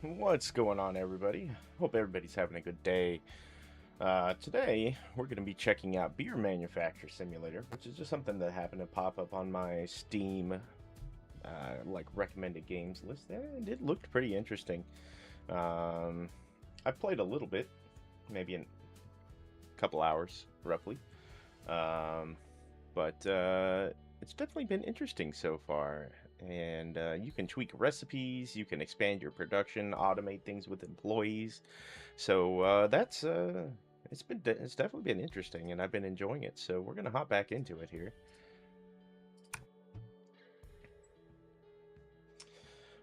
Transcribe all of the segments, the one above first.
What's going on, everybody? Hope everybody's having a good day. Today, we're going to be checking out Beer Manufacturer Simulator, which is just something that happened to pop up on my Steam, like, recommended games list, and it looked pretty interesting. I played a little bit, maybe a couple hours, roughly. Um, but it's definitely been interesting so far. And you can tweak recipes, you can expand your production, automate things with employees. So it's definitely been interesting, and I've been enjoying it. So we're gonna hop back into it here.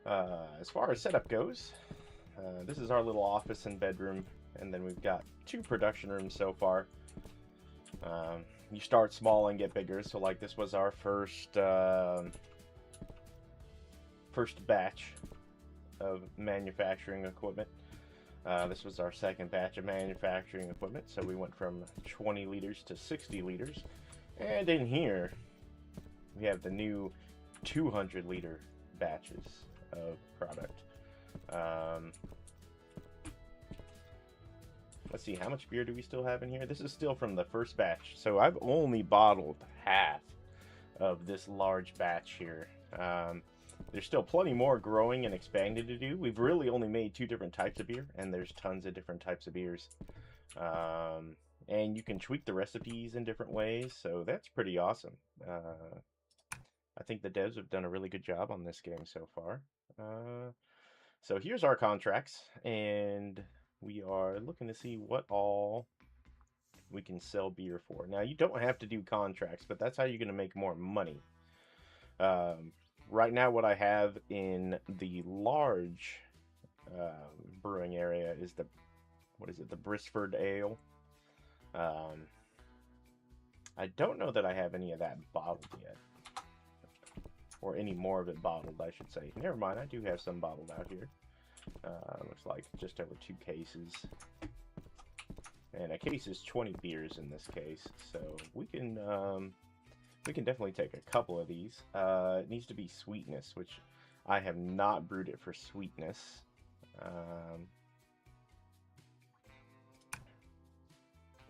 As far as setup goes, this is our little office and bedroom, and then we've got two production rooms so far. You start small and get bigger. So like this was our first batch of manufacturing equipment. This was our second batch of manufacturing equipment, so we went from 20 liters to 60 liters. And in here, we have the new 200 liter batches of product. Um, let's see, how much beer do we still have in here? This is still from the first batch, so I've only bottled half of this large batch here. There's still plenty more growing and expanding to do. We've really only made two different types of beer, and there's tons of different types of beers. And you can tweak the recipes in different ways, so that's pretty awesome. I think the devs have done a really good job on this game so far. So here's our contracts, and we are looking to see what all we can sell beer for. Now, you don't have to do contracts, but that's how you're going to make more money. Um, right now, what I have in the large brewing area is the Brisford Ale. I don't know that I have any of that bottled yet. Or any more of it bottled, I should say. Never mind, I do have some bottled out here. Looks like just over 2 cases. And a case is 20 beers in this case. So we can definitely take a couple of these. It needs to be sweetness, which I have not brewed it for sweetness.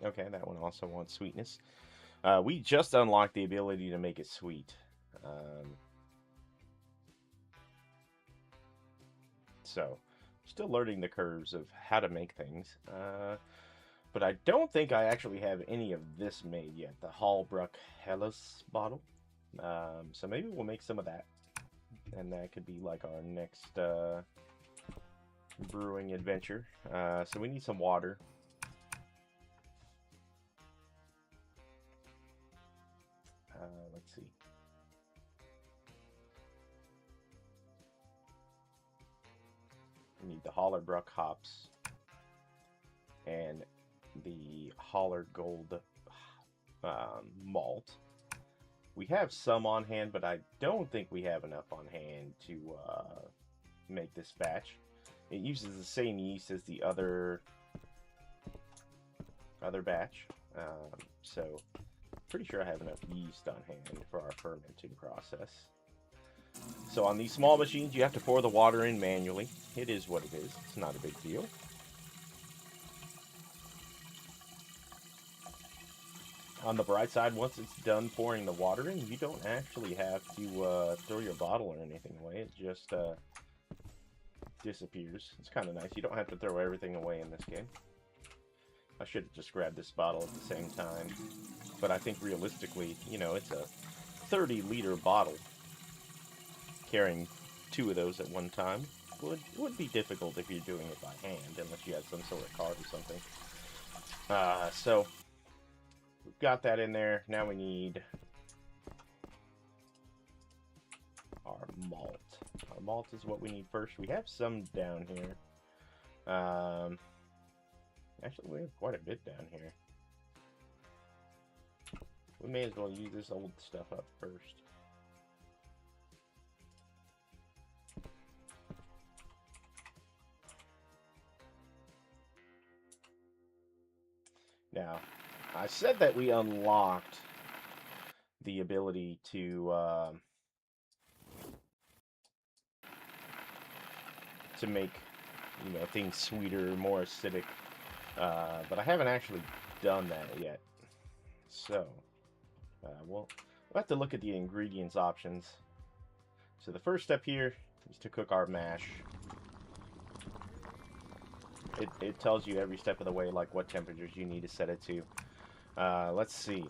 Okay, that one also wants sweetness. We just unlocked the ability to make it sweet. So, still learning the curves of how to make things. But I don't think I actually have any of this made yet. The Hallbruck Helles bottle. So maybe we'll make some of that. And that could be like our next brewing adventure. So we need some water. Let's see. We need the Hallerbruck hops and the Holler Gold malt. We have some on hand, but I don't think we have enough on hand to make this batch. It uses the same yeast as the other batch, so pretty sure I have enough yeast on hand for our fermenting process. So on these small machines, you have to pour the water in manually. It is what it is. It's not a big deal. On the bright side, once it's done pouring the water in, you don't actually have to throw your bottle or anything away. It just disappears. It's kind of nice. You don't have to throw everything away in this game. I should have just grabbed this bottle at the same time. But I think realistically, you know, it's a 30-liter bottle. Carrying 2 of those at one time would be difficult if you're doing it by hand, unless you had some sort of cart or something. So we've got that in there. Now we need our malt. Our malt is what we need first. We have some down here. Actually, we have quite a bit down here. We may as well use this old stuff up first. Now, I said that we unlocked the ability to make you know, things sweeter, more acidic. But I haven't actually done that yet. So, we'll have to look at the ingredients options. So the first step here is to cook our mash. It tells you every step of the way, like what temperatures you need to set it to. Let's see.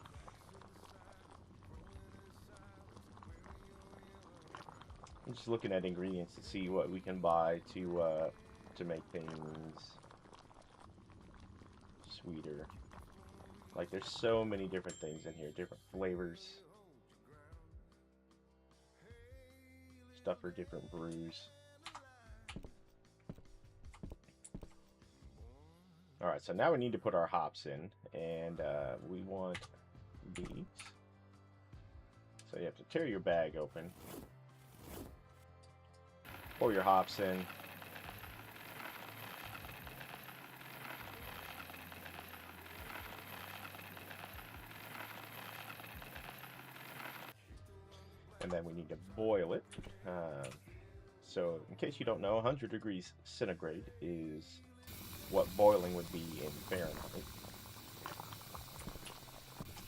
I'm just looking at ingredients to see what we can buy to make things sweeter. Like, there's so many different things in here, different flavors. Stuff for different brews. Alright, so now we need to put our hops in, and we want these. So you have to tear your bag open, pour your hops in. And then we need to boil it. So in case you don't know, 100 degrees centigrade is what boiling would be in Fahrenheit.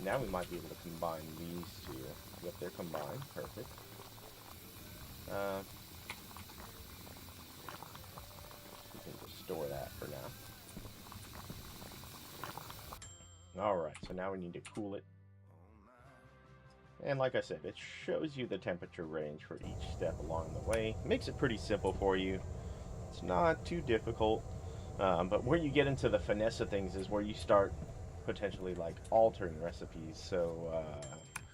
Now we might be able to combine these two. Yep, they're combined. Perfect. We can just store that for now. Alright, so now we need to cool it. And like I said, it shows you the temperature range for each step along the way. Makes it pretty simple for you. It's not too difficult. But where you get into the finesse of things is where you start potentially like altering recipes. So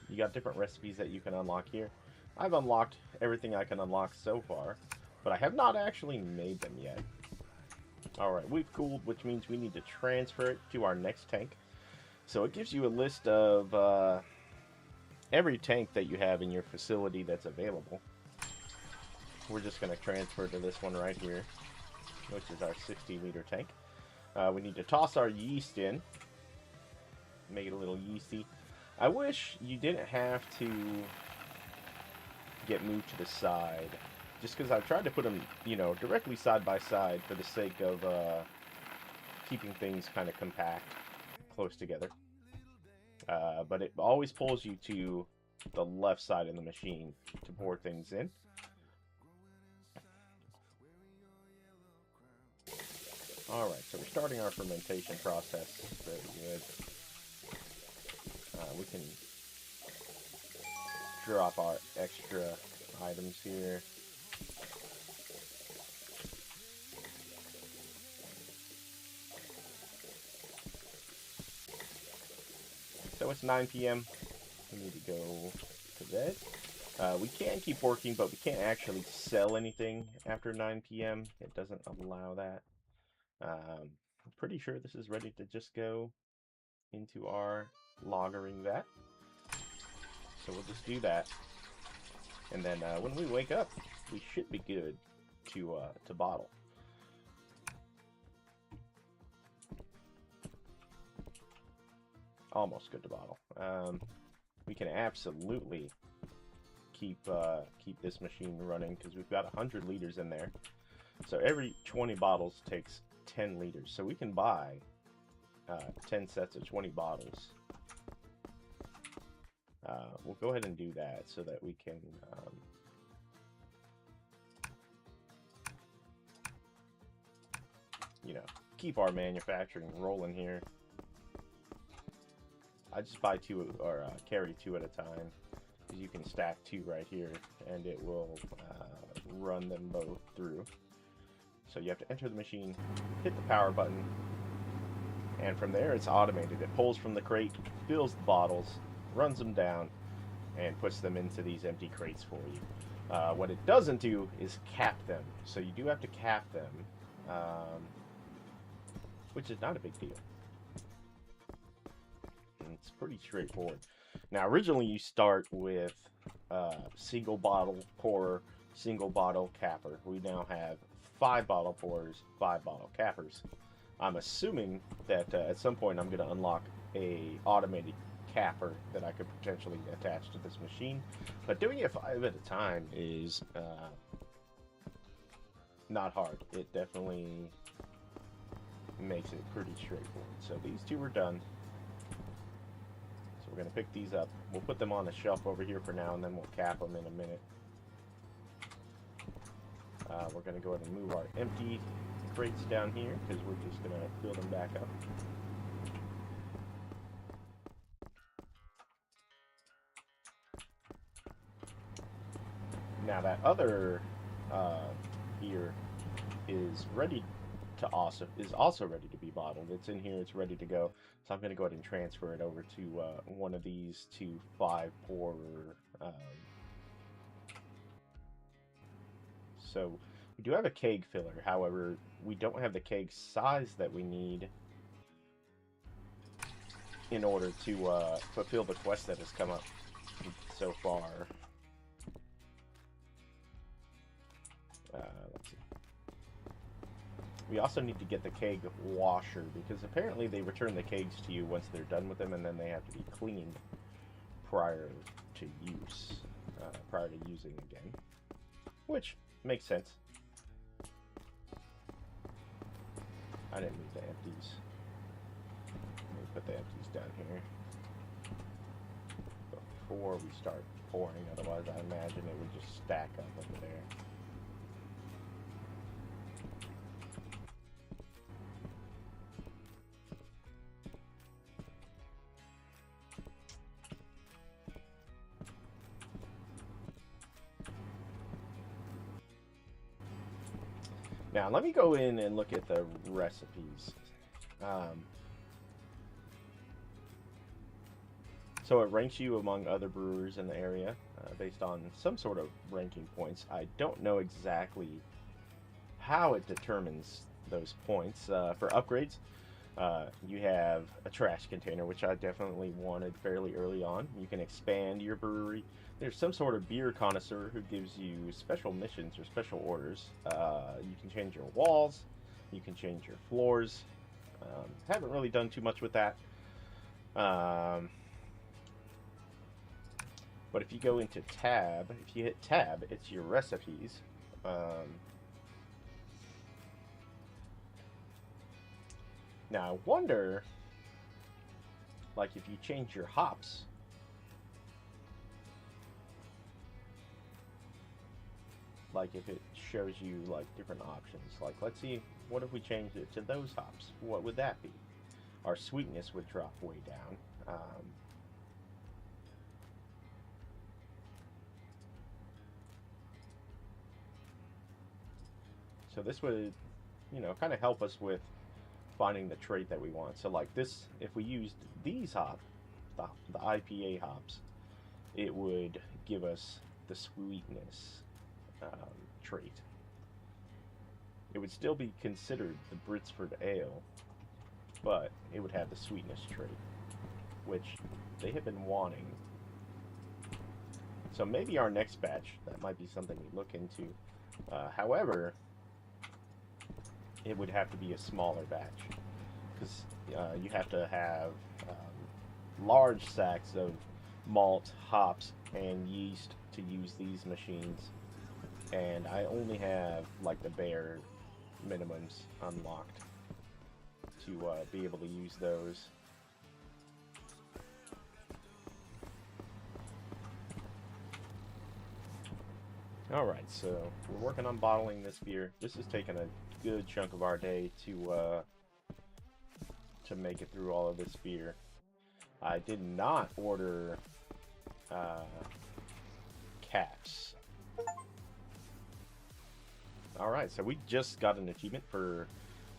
you got different recipes that you can unlock here. I've unlocked everything I can unlock so far, but I have not actually made them yet. Alright, we've cooled, which means we need to transfer it to our next tank. So it gives you a list of every tank that you have in your facility that's available. We're just going to transfer to this one right here, which is our 60-liter tank. We need to toss our yeast in, make it a little yeasty. I wish you didn't have to get moved to the side, just because I've tried to put them, you know, directly side by side for the sake of keeping things kind of compact, close together. But it always pulls you to the left side of the machine to pour things in. Alright, so we're starting our fermentation process. Very good. We can drop our extra items here. So it's 9 p.m. We need to go to bed. We can keep working, but we can't actually sell anything after 9 p.m. It doesn't allow that. I'm pretty sure this is ready to just go into our lagering vat. So we'll just do that. And then when we wake up, we should be good to bottle. Almost good to bottle. We can absolutely keep this machine running because we've got 100 liters in there. So every 20 bottles takes 10 liters. So we can buy 10 sets of 20 bottles. We'll go ahead and do that so that we can you know, keep our manufacturing rolling here. I just buy two or carry two at a time, because you can stack two right here and it will run them both through. So you have to enter the machine, hit the power button, and from there it's automated. It pulls from the crate, fills the bottles, runs them down, and puts them into these empty crates for you. What it doesn't do is cap them, so you do have to cap them, which is not a big deal. It's pretty straightforward. Now, originally you start with single bottle pourer, single bottle capper. We now have 5 bottle pourers, 5 bottle cappers. I'm assuming that at some point I'm going to unlock a automated capper that I could potentially attach to this machine. But doing it 5 at a time is not hard. It definitely makes it pretty straightforward. So these two are done. So we're going to pick these up. We'll put them on a shelf over here for now, and then we'll cap them in a minute. We're going to go ahead and move our empty crates down here, because we're just going to fill them back up. Now that other beer is ready to also ready to be bottled. It's in here, it's ready to go. So I'm going to go ahead and transfer it over to one of these 2 5-pour. So we do have a keg filler, however, we don't have the keg size that we need in order to fulfill the quest that has come up so far. Let's see. We also need to get the keg washer, because apparently they return the kegs to you once they're done with them, and then they have to be cleaned prior to use, prior to using again, which makes sense. I didn't need the empties. Let me put the empties down here before we start pouring, otherwise I imagine it would just stack up over there. Now, let me go in and look at the recipes. So it ranks you among other brewers in the area based on some sort of ranking points. I don't know exactly how it determines those points. For upgrades, you have a trash container, which I definitely wanted fairly early on. You can expand your brewery. There's some sort of beer connoisseur who gives you special missions or special orders. You can change your walls. You can change your floors. Haven't really done too much with that. But if you go into tab, if you hit tab, it's your recipes. Now I wonder, like, if you change your hops, like if it shows you like different options. Like, let's see, what if we changed it to those hops? What would that be? Our sweetness would drop way down. So this would, you know, kind of help us with finding the trait that we want. So like this, if we used these hops, the IPA hops, it would give us the sweetness trait. It would still be considered the Britsford Ale, but it would have the sweetness trait, which they have been wanting. So maybe our next batch, that might be something we look into. However, it would have to be a smaller batch, because you have to have large sacks of malt, hops, and yeast to use these machines, and I only have like the bare minimums unlocked to be able to use those. Alright, so we're working on bottling this beer. This has taken a good chunk of our day to make it through all of this beer. I did not order caps. Alright, so we just got an achievement for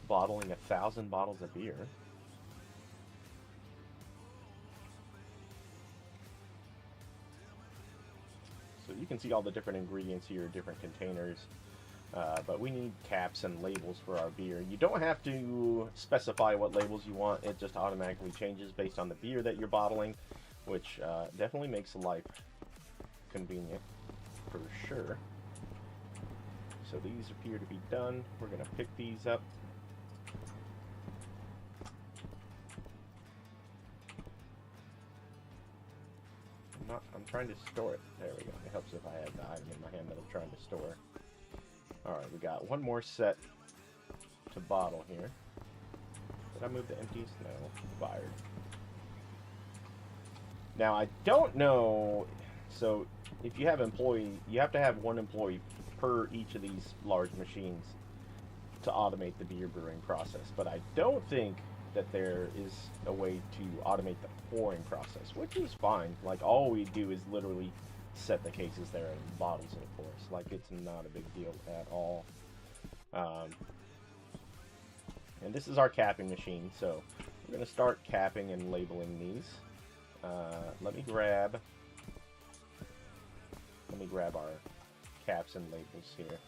bottling 1,000 bottles of beer. So you can see all the different ingredients here, different containers. But we need caps and labels for our beer. You don't have to specify what labels you want. It just automatically changes based on the beer that you're bottling, which definitely makes life convenient for sure. So these appear to be done. We're going to pick these up. I'm trying to store it. There we go. It helps if I have the item in my hand that I'm trying to store. Alright, we got one more set to bottle here. Did I move the empties? No. Fired. Now, I don't know... So, if you have you have to have one employee per each of these large machines to automate the beer brewing process. But I don't think that there is a way to automate the pouring process, which is fine. Like, all we do is literally set the cases there and bottles it, of course. Like, it's not a big deal at all. And this is our capping machine, so we're going to start capping and labeling these. Let me grab our caps and labels here.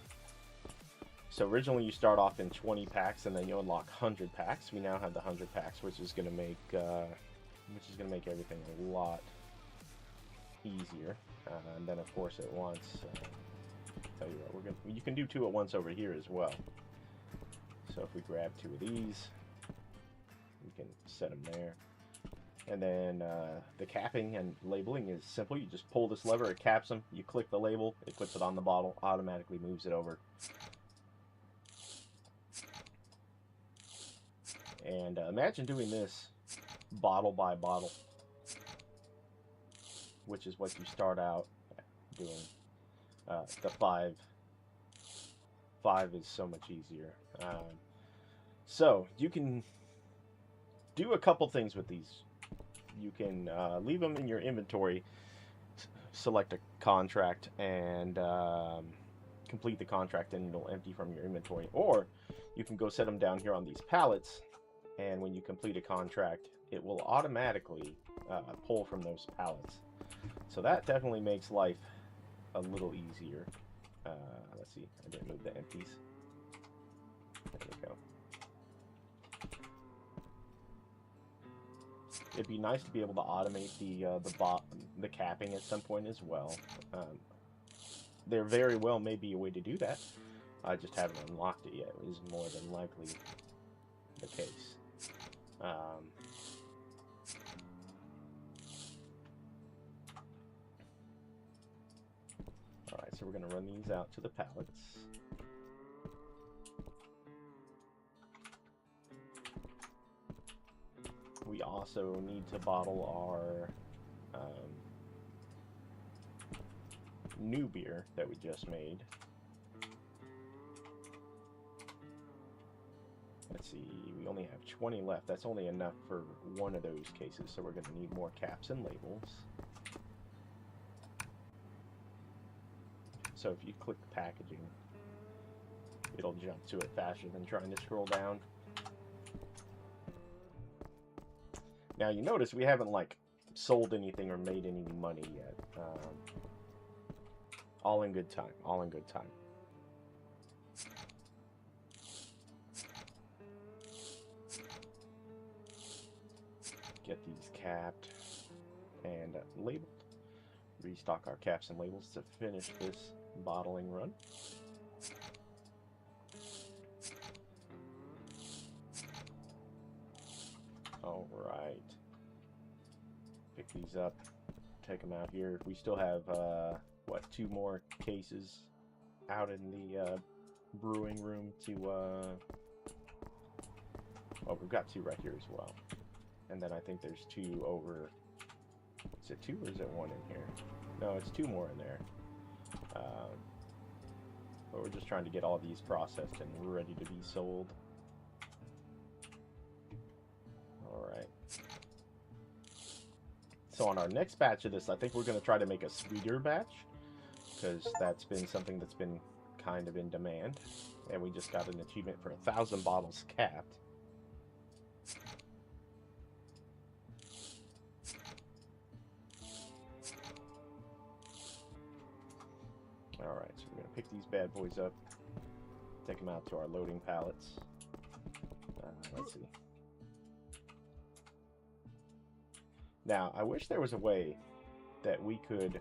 So originally you start off in 20 packs and then you unlock 100 packs. We now have the 100 packs, which is going to make everything a lot easier. And then of course at once, tell you what, you can do 2 at once over here as well. So if we grab 2 of these, we can set them there. And then the capping and labeling is simple. You just pull this lever, it caps them. You click the label, it puts it on the bottle, automatically moves it over. And imagine doing this bottle by bottle, which is what you start out doing. The 5 is so much easier. So you can do a couple things with these. You can leave them in your inventory, select a contract, and complete the contract, and it'll empty from your inventory. Or you can go set them down here on these pallets, and when you complete a contract, it will automatically pull from those pallets. So that definitely makes life a little easier. Let's see, I didn't move the empties. There we go. It'd be nice to be able to automate the capping at some point as well. There very well may be a way to do that. I just haven't unlocked it yet. It is more than likely the case. Alright, so we're going to run these out to the pallets. We also need to bottle our new beer that we just made. Let's see, we only have 20 left. That's only enough for one of those cases, so we're going to need more caps and labels. So if you click the packaging, it'll jump to it faster than trying to scroll down. Now you notice we haven't like sold anything or made any money yet. All in good time. All in good time. Get these capped and labeled. Restock our caps and labels to finish this bottling run. All right. Pick these up, take them out here. We still have, what, 2 more cases out in the brewing room to, oh, we've got 2 right here as well. And then I think there's 2 over, is it 2 or is it 1 in here? No, it's 2 more in there. But we're just trying to get all these processed and ready to be sold. Alright. So on our next batch of this, I think we're going to try to make a sweeter batch, because that's been something that's been kind of in demand. And we just got an achievement for 1,000 bottles capped. Alright, so we're going to pick these bad boys up, take them out to our loading pallets. Let's see. Now, I wish there was a way that we could,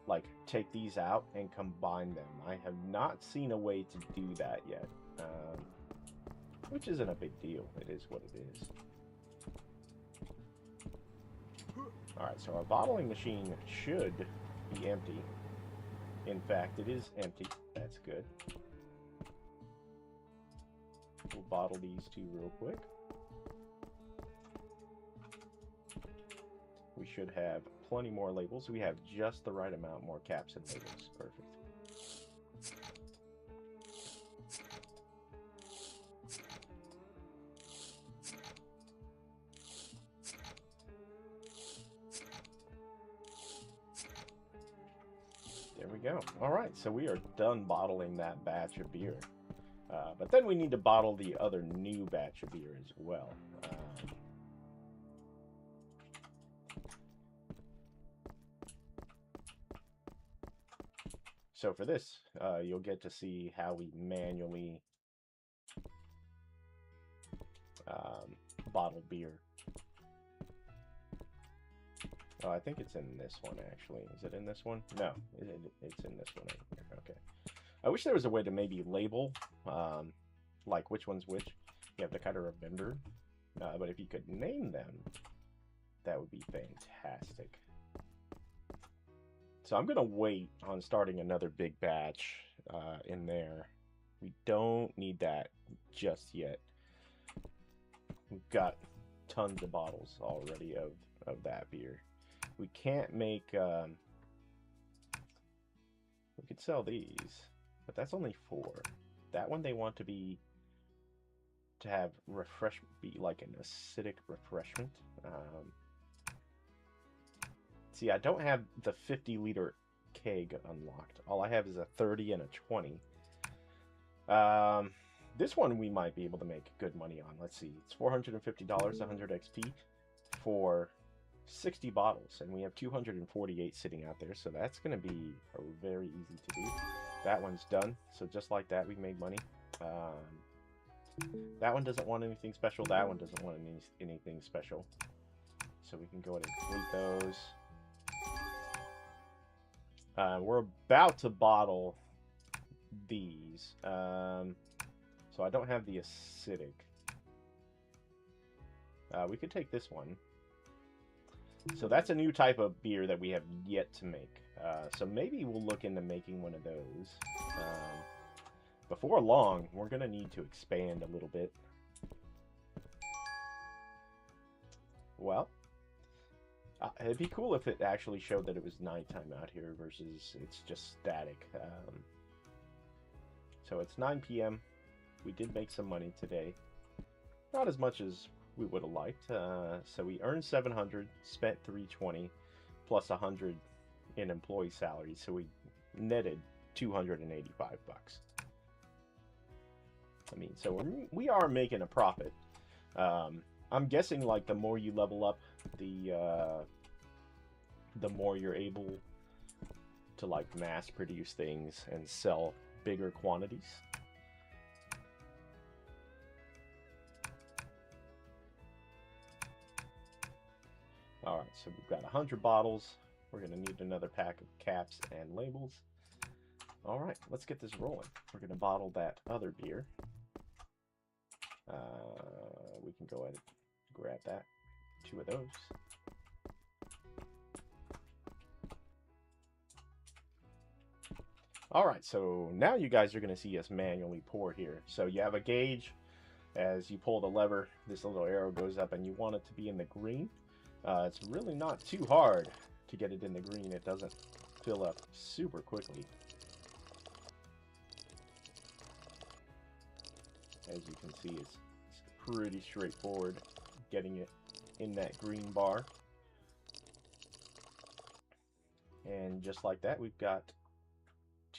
like, take these out and combine them. I have not seen a way to do that yet, which isn't a big deal. It is what it is. Alright, so our bottling machine should be empty. In fact, it is empty. That's good. We'll bottle these two real quick. We should have plenty more labels. We have just the right amount more caps and labels. Perfect. There we go. All right, so we are done bottling that batch of beer. But then we need to bottle the other new batch of beer as well. So for this, you'll get to see how we manually bottle beer. Oh, I think it's in this one, actually. Is it in this one? No, it's in this one over here. Okay. I wish there was a way to maybe label, like which one's which. You have to kind of remember. But if you could name them, that would be fantastic. So I'm going to wait on starting another big batch in there. We don't need that just yet. We've got tons of bottles already of that beer. We can't make... we could sell these, but that's only 4. That one they want to be... to have be like an acidic refreshment. See, I don't have the 50-liter keg unlocked. All I have is a 30 and a 20. This one we might be able to make good money on. Let's see. It's $450, 100 XP for 60 bottles. And we have 248 sitting out there. So that's going to be very easy to do. That one's done. So just like that, we made money. That one doesn't want anything special. That one doesn't want anything special. So we can go ahead and complete those. We're about to bottle these. So I don't have the acidic. We could take this one. So that's a new type of beer that we have yet to make. So maybe we'll look into making one of those. Before long, we're going to need to expand a little bit. Well, it'd be cool if it actually showed that it was nighttime out here versus it's just static. So it's 9 p.m. We did make some money today. Not as much as we would have liked. So we earned 700, spent 320, plus 100 in employee salary. So we netted 285 bucks. I mean, so we are making a profit. I'm guessing like the more you level up, the more you're able to like mass produce things and sell bigger quantities. Alright, so we've got 100 bottles. We're going to need another pack of caps and labels. Alright, let's get this rolling. We're going to bottle that other beer. We can go ahead and grab that. 2 of those. Alright, so now you guys are going to see us manually pour here. So you have a gauge. As you pull the lever, this little arrow goes up and you want it to be in the green. It's really not too hard to get it in the green. It doesn't fill up super quickly. As you can see, it's pretty straightforward getting it in that green bar. And just like that, we've got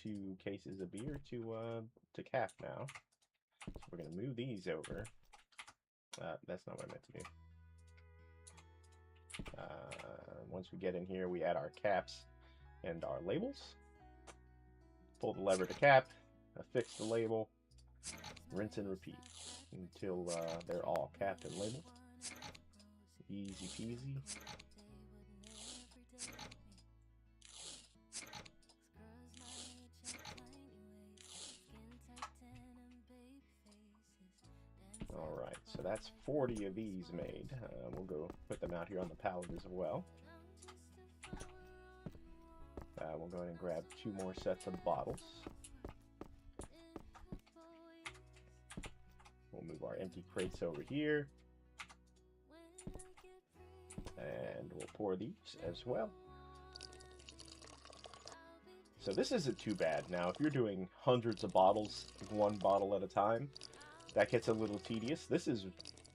2 cases of beer to cap now. So we're going to move these over. That's not what I meant to do. Once we get in here, we add our caps and our labels. Pull the lever to cap, affix the label, rinse and repeat until they're all capped and labeled. Easy peasy. Alright, so that's 40 of these made. We'll go put them out here on the pallet as well. We'll go ahead and grab 2 more sets of bottles. We'll move our empty crates over here. And we'll pour these as well. So this isn't too bad. Now, if you're doing hundreds of bottles, one bottle at a time, that gets a little tedious. This is,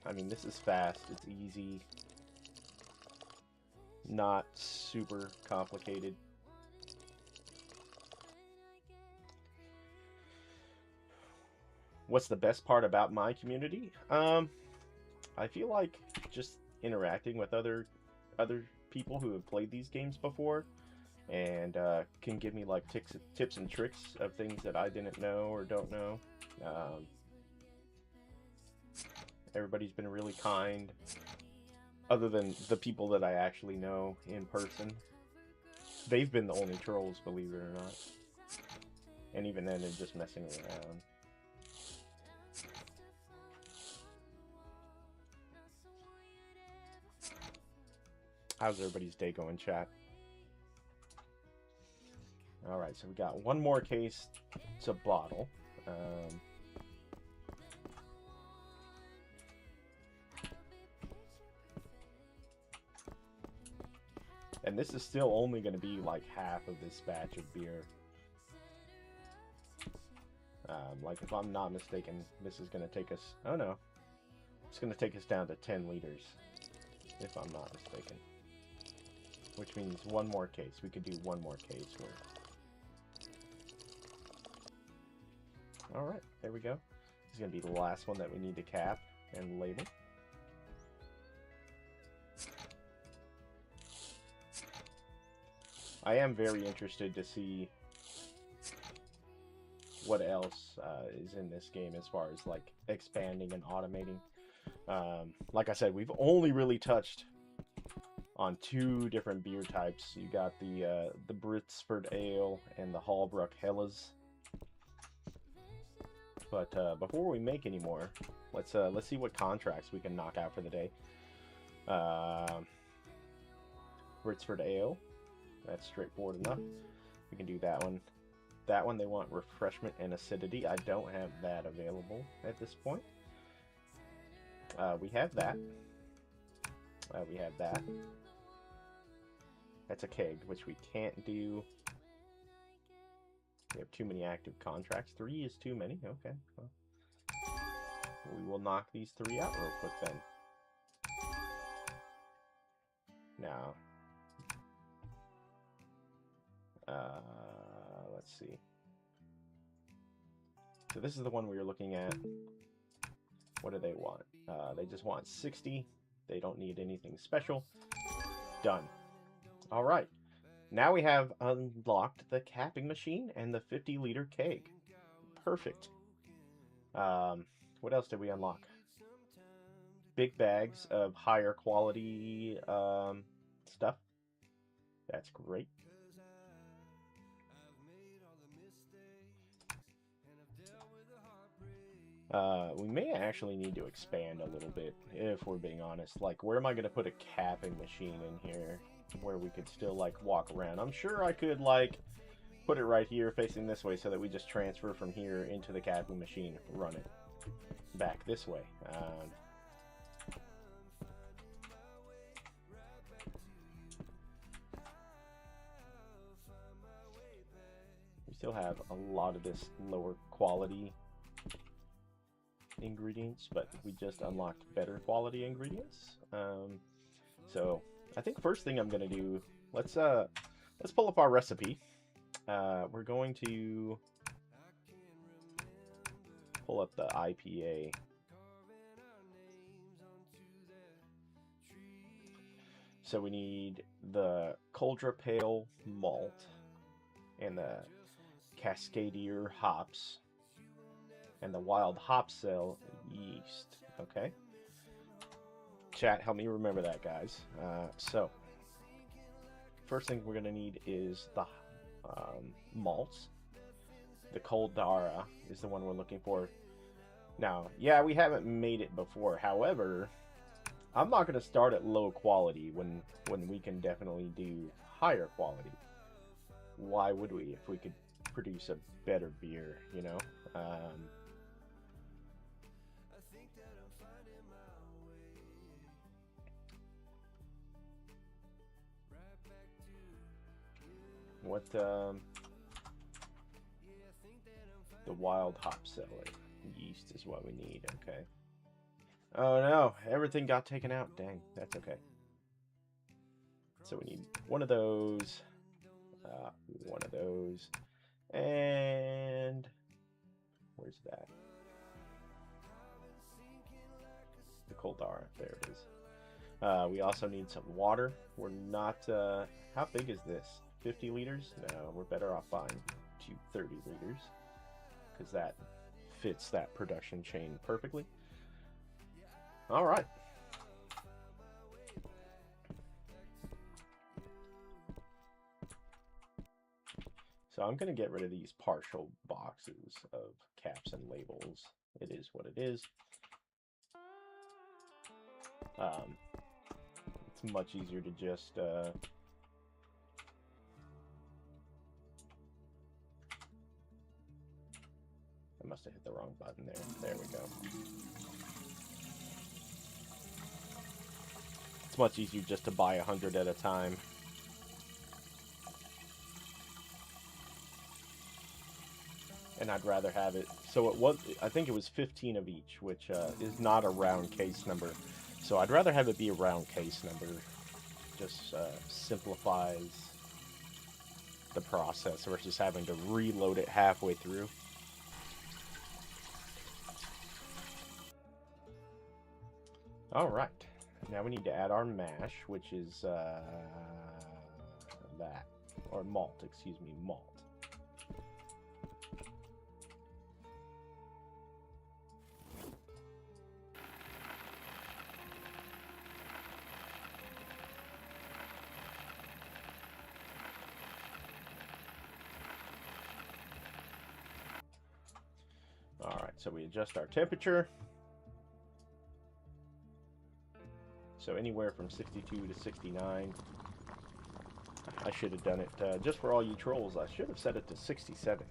I mean, this is fast. It's easy. Not super complicated. What's the best part about my community? I feel like just interacting with other people who have played these games before and can give me like tips and tricks of things that I didn't know or don't know. Everybody's been really kind, other than the people that I actually know in person. They've been the only trolls, believe it or not. And even then, they're just messing around. How's everybody's day going, chat? Alright, so we got one more case to bottle. And this is still only going to be like half of this batch of beer. Like, if I'm not mistaken, this is going to take us... Oh, no. It's going to take us down to 10 liters, if I'm not mistaken. Which means one more case. We could do one more case worth. Alright, there we go. This is going to be the last one that we need to cap and label. I am very interested to see what else is in this game as far as like expanding and automating. Like I said, we've only really touched on 2 different beer types. You got the Britsford Ale and the Hallbrook Hellas. But before we make any more, let's see what contracts we can knock out for the day. Britsford Ale. That's straightforward enough. We can do that one. That one, they want refreshment and acidity. I don't have that available at this point. We have that. We have that. That's a keg, which we can't do. We have too many active contracts. 3 is too many. Okay. Well, we will knock these 3 out real quick then. Now, let's see. So this is the one we were looking at. What do they want? They just want 60. They don't need anything special. Done. All right. Now we have unlocked the capping machine and the 50-liter keg. Perfect. What else did we unlock? Big bags of higher quality stuff. That's great. We may actually need to expand a little bit, if we're being honest. Like, where am I going to put a capping machine in here where we could still, like, walk around? I'm sure I could, like, put it right here facing this way so that we just transfer from here into the capping machine, run it back this way. We still have a lot of this lower quality ingredients, but we just unlocked better quality ingredients. So I think first thing I'm gonna do, let's pull up our recipe. We're going to pull up the IPA. So we need the Coldra Pale malt and the Cascadier hops and the Wild Hop Cell yeast. Okay. Chat, help me remember that, guys. So first thing we're gonna need is the malts. The Coldara is the one we're looking for. Now, yeah, we haven't made it before. However, I'm not going to start at low quality when we can definitely do higher quality. Why would we if we could produce a better beer, you know? What, the wild hop cellar. Yeast is what we need, okay. Oh no, everything got taken out. Dang, that's okay. So we need one of those, and where's that? The Coldara, there it is. We also need some water. We're not, how big is this? 50 liters? No, we're better off buying 30 liters, because that fits that production chain perfectly. All right. So I'm going to get rid of these partial boxes of caps and labels. It is what it is. It's much easier to just I must have hit the wrong button there. There we go. It's much easier just to buy 100 at a time. And I'd rather have it. So it was, I think it was 15 of each, which is not a round case number. So I'd rather have it be a round case number. Just simplifies the process versus having to reload it halfway through. All right. Now we need to add our mash, which is that. Or malt, excuse me, malt. Alright, so we adjust our temperature. So anywhere from 62 to 69. I should have done it, just for all you trolls, I should have set it to 67.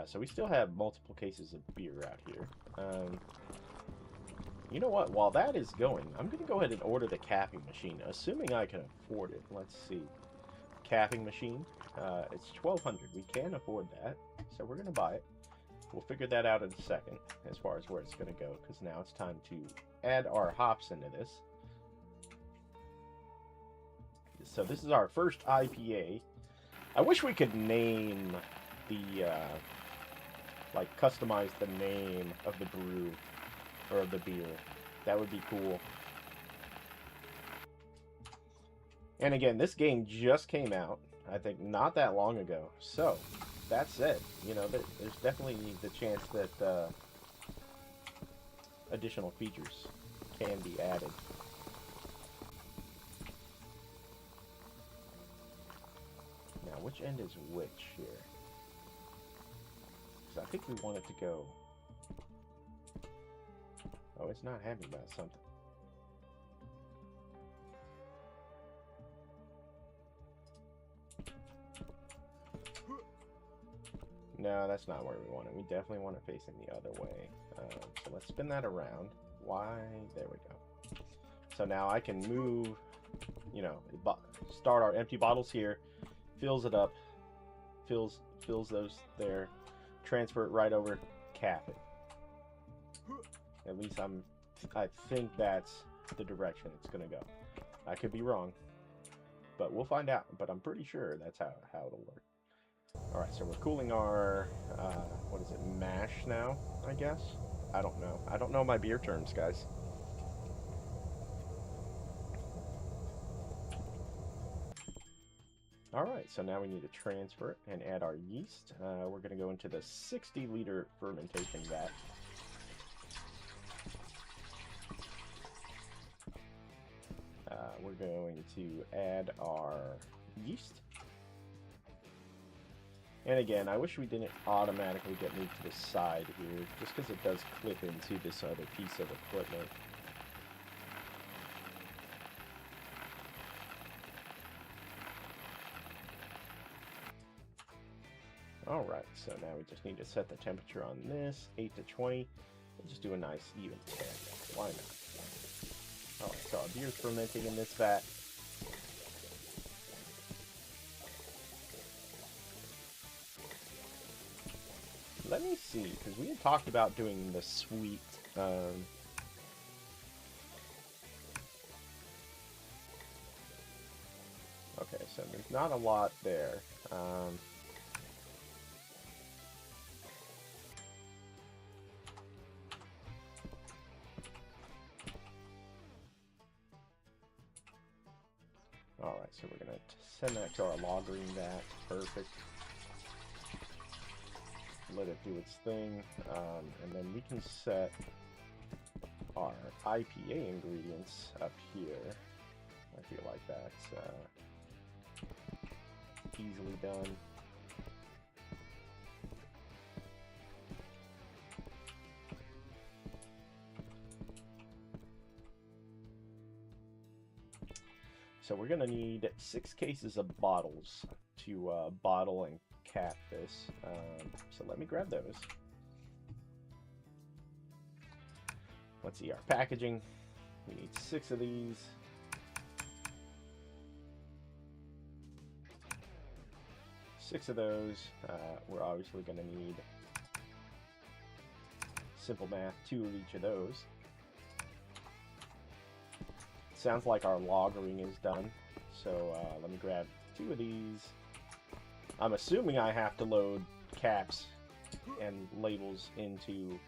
So we still have multiple cases of beer out here. You know what, while that is going, I'm going to go ahead and order the capping machine, assuming I can afford it. Let's see. Capping machine. It's 1,200. We can afford that, so we're going to buy it. We'll figure that out in a second, as far as where it's going to go, because now it's time to add our hops into this. So this is our first IPA. I wish we could name the, like, customize the name of the brew, or of the beer. That would be cool. And again, this game just came out, I think, not that long ago. So, that said, you know, there's definitely the chance that additional features can be added. Now, which end is which here? Because I think we want it to go... Oh, it's not happy about something. No, that's not where we want it. We definitely want it facing the other way. So let's spin that around. Why? There we go. So now I can move, you know, start our empty bottles here, fills it up, fills those there, transfer it right over, cap it. At least I think that's the direction it's gonna go. I could be wrong, but we'll find out. But I'm pretty sure that's how it'll work. All right, so we're cooling our what is it, mash now? I guess. I don't know. I don't know my beer terms, guys. All right, so now we need to transfer it and add our yeast. We're going to go into the 60-liter fermentation vat. We're going to add our yeast. And again, I wish we didn't automatically get moved to the side here, just because it does clip into this other piece of equipment. Alright, so now we just need to set the temperature on this, 8 to 20. We'll just do a nice even 10. Why not? Alright, so our beer's fermenting in this vat. Let me see, because we had talked about doing the sweet, okay, so there's not a lot there. Alright, so we're going to send that to our lagering vat. Perfect. Let it do its thing. And then we can set our IPA ingredients up here. I feel like that's easily done. So we're going to need 6 cases of bottles to bottle and cap this. So let me grab those. Let's see our packaging. We need 6 of these. Six of those. We're obviously going to need, simple math, 2 of each of those. Sounds like our lagering is done. So let me grab 2 of these. I'm assuming I have to load caps and labels into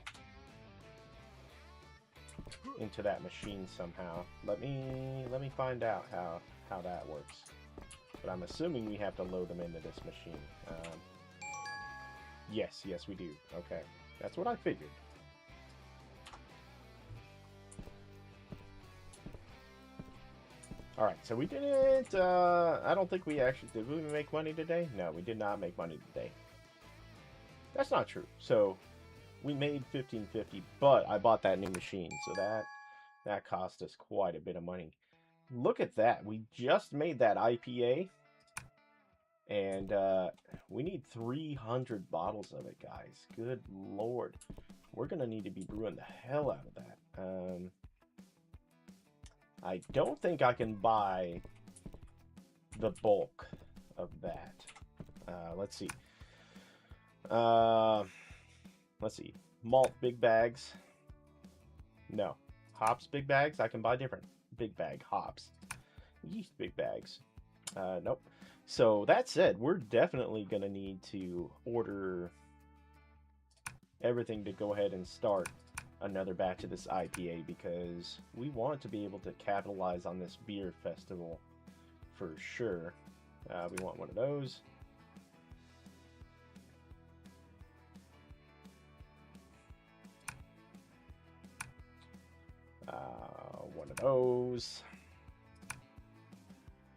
that machine somehow. Let me find out how that works. But I'm assuming we have to load them into this machine. Yes, we do. Okay, that's what I figured. Alright, so we didn't, I don't think we actually, did we make money today? No, we did not make money today. That's not true. So, we made $15.50, but I bought that new machine, so that cost us quite a bit of money. Look at that. We just made that IPA, and we need 300 bottles of it, guys. Good lord. We're going to need to be brewing the hell out of that. I don't think I can buy the bulk of that. Let's see. Let's see. Malt big bags. No. Hops big bags. I can buy different big bag hops. Yeast big bags. Nope. So that said, we're definitely going to need to order everything to go ahead and start another batch of this IPA, because we want to be able to capitalize on this beer festival for sure. We want one of those. One of those.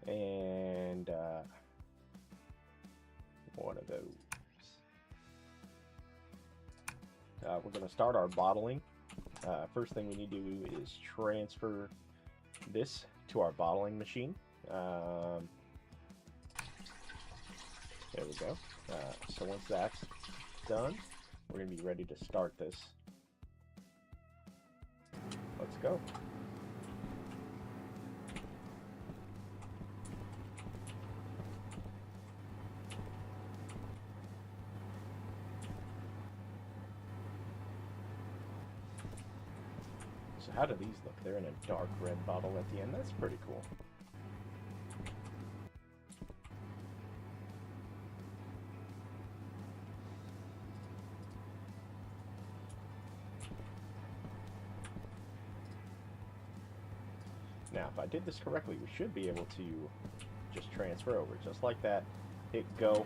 And one of those. We're going to start our bottling. First thing we need to do is transfer this to our bottling machine. There we go. So once that's done, we're going to be ready to start this. Let's go. So how do these look? They're in a dark red bottle at the end. That's pretty cool. Now, if I did this correctly, we should be able to just transfer over, just like that. Hit go.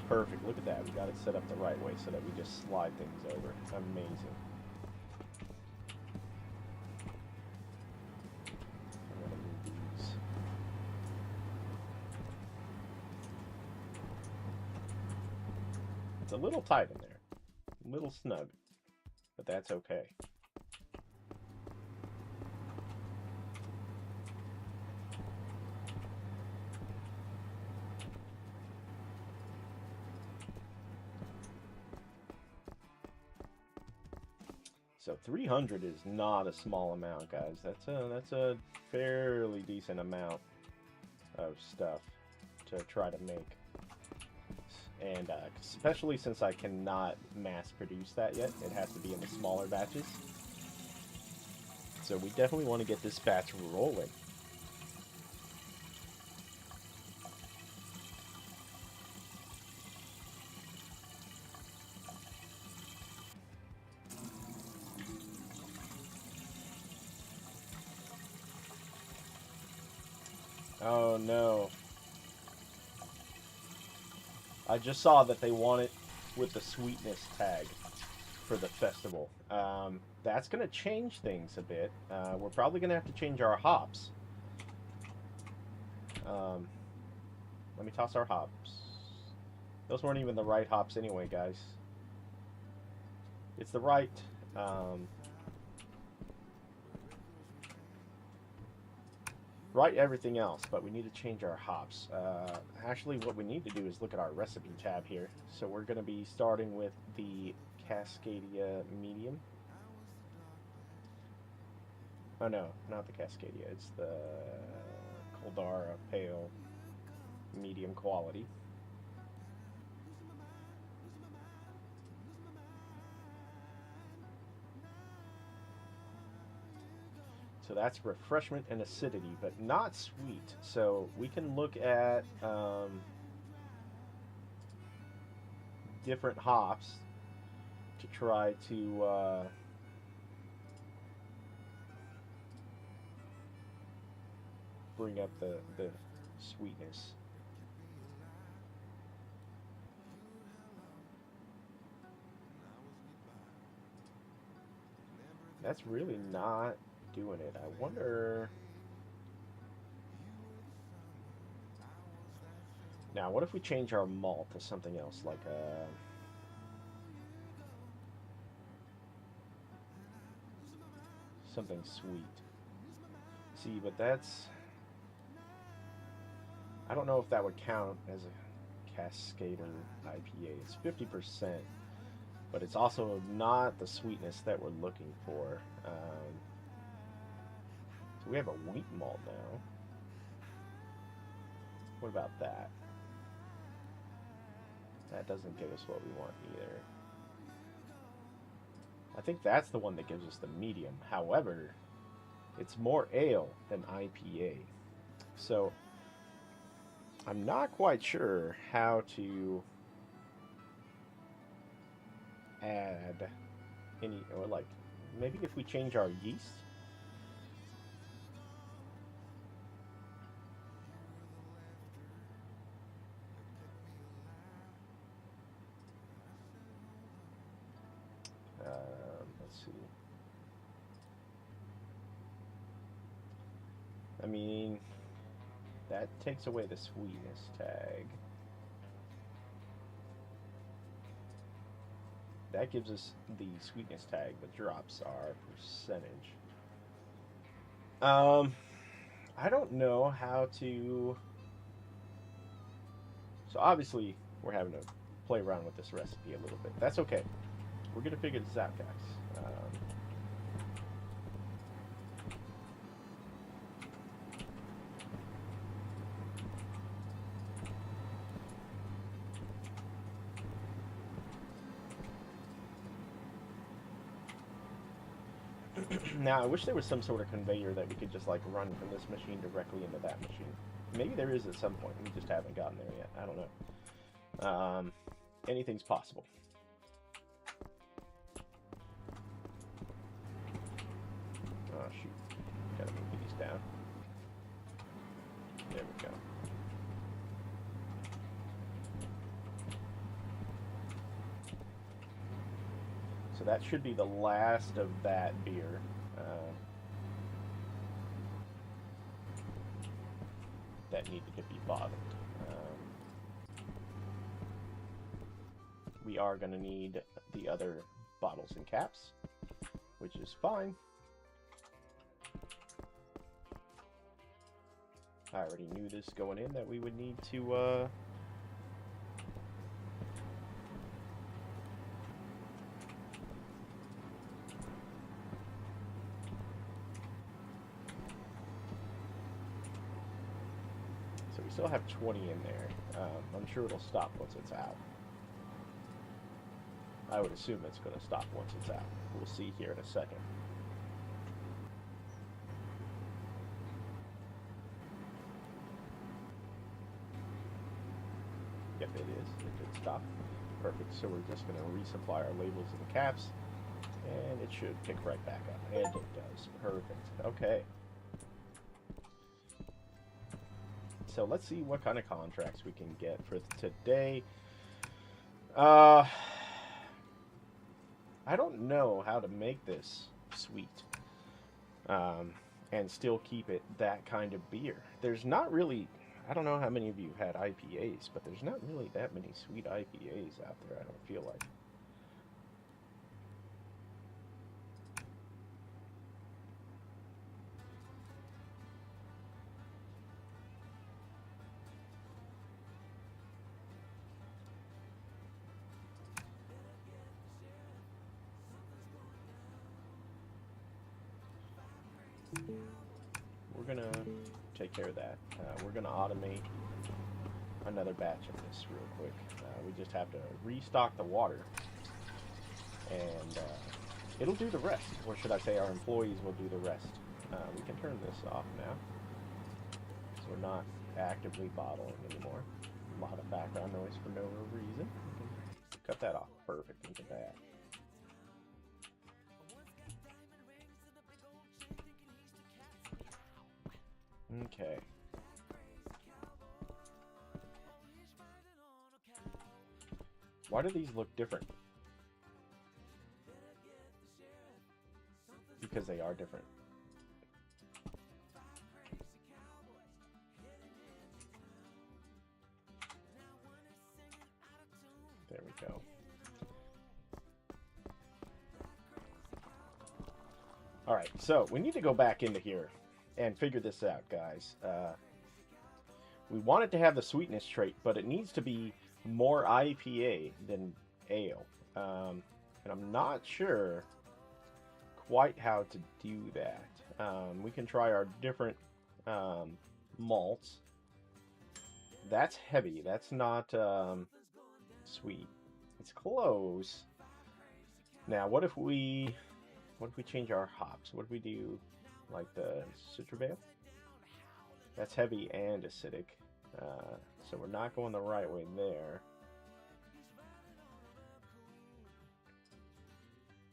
Perfect. Look at that. We got it set up the right way so that we just slide things over. Amazing. I'm going to move these. It's a little tight in there. A little snug. But that's okay. So 300 is not a small amount, guys. That's a fairly decent amount of stuff to try to make. And especially since I cannot mass produce that yet, it has to be in the smaller batches. So we definitely want to get this batch rolling. Oh no. I just saw that they want it with the sweetness tag for the festival. That's going to change things a bit. We're probably going to have to change our hops. Let me toss our hops. Those weren't even the right hops anyway, guys. It's the right... right everything else, but we need to change our hops. Actually, what we need to do is look at our recipe tab here. So we're going to be starting with the Cascadia Medium. Oh no, not the Cascadia. It's the Caldara Pale Medium Quality. So that's refreshment and acidity, but not sweet. So we can look at different hops to try to bring up the sweetness. That's really not doing it. I wonder... Now, what if we change our malt to something else, like something sweet? See, but that's... I don't know if that would count as a Cascader IPA. It's 50%, but it's also not the sweetness that we're looking for. So we have a wheat malt now. What about that? That doesn't give us what we want either. I think that's the one that gives us the medium. However, it's more ale than IPA. So I'm not quite sure how to add any, or like, maybe if we change our yeast. Let's see. I mean, that takes away the sweetness tag. That gives us the sweetness tag, but drops our percentage. I don't know how to... So obviously, we're having to play around with this recipe a little bit. That's okay. We're going to figure this out, guys. Now, I wish there was some sort of conveyor that we could just, like, run from this machine directly into that machine. Maybe there is at some point. We just haven't gotten there yet. I don't know. Anything's possible. Oh, shoot. Gotta move these down. There we go. So that should be the last of that beer. That needed to be bottled. We are going to need the other bottles and caps, which is fine. I already knew this going in, that we would need to still have 20 in there. I'm sure it'll stop once it's out. I would assume it's going to stop once it's out. We'll see here in a second. Yep, it is. It did stop. Perfect. So we're just going to resupply our labels and caps, and it should pick right back up. And it does. Perfect. Okay. So let's see what kind of contracts we can get for today. I don't know how to make this sweet and still keep it that kind of beer. There's not really, I don't know how many of you had IPAs, but there's not really that many sweet IPAs out there, I don't feel like. We're gonna take care of that. We're gonna automate another batch of this real quick. We just have to restock the water, and it'll do the rest. Or should I say our employees will do the rest. We can turn this off now, so we're not actively bottling anymore. A lot of background noise for no reason. We can cut that off. Perfect. Look at that. Okay. Why do these look different? Because they are different. There we go. Alright, so we need to go back into here and figure this out, guys. We want it to have the sweetness trait, but it needs to be more IPA than ale. And I'm not sure quite how to do that. We can try our different malts. That's heavy. That's not sweet. It's close. Now, what if we change our hops? What if we do like the Citruvale? That's heavy and acidic. So we're not going the right way there.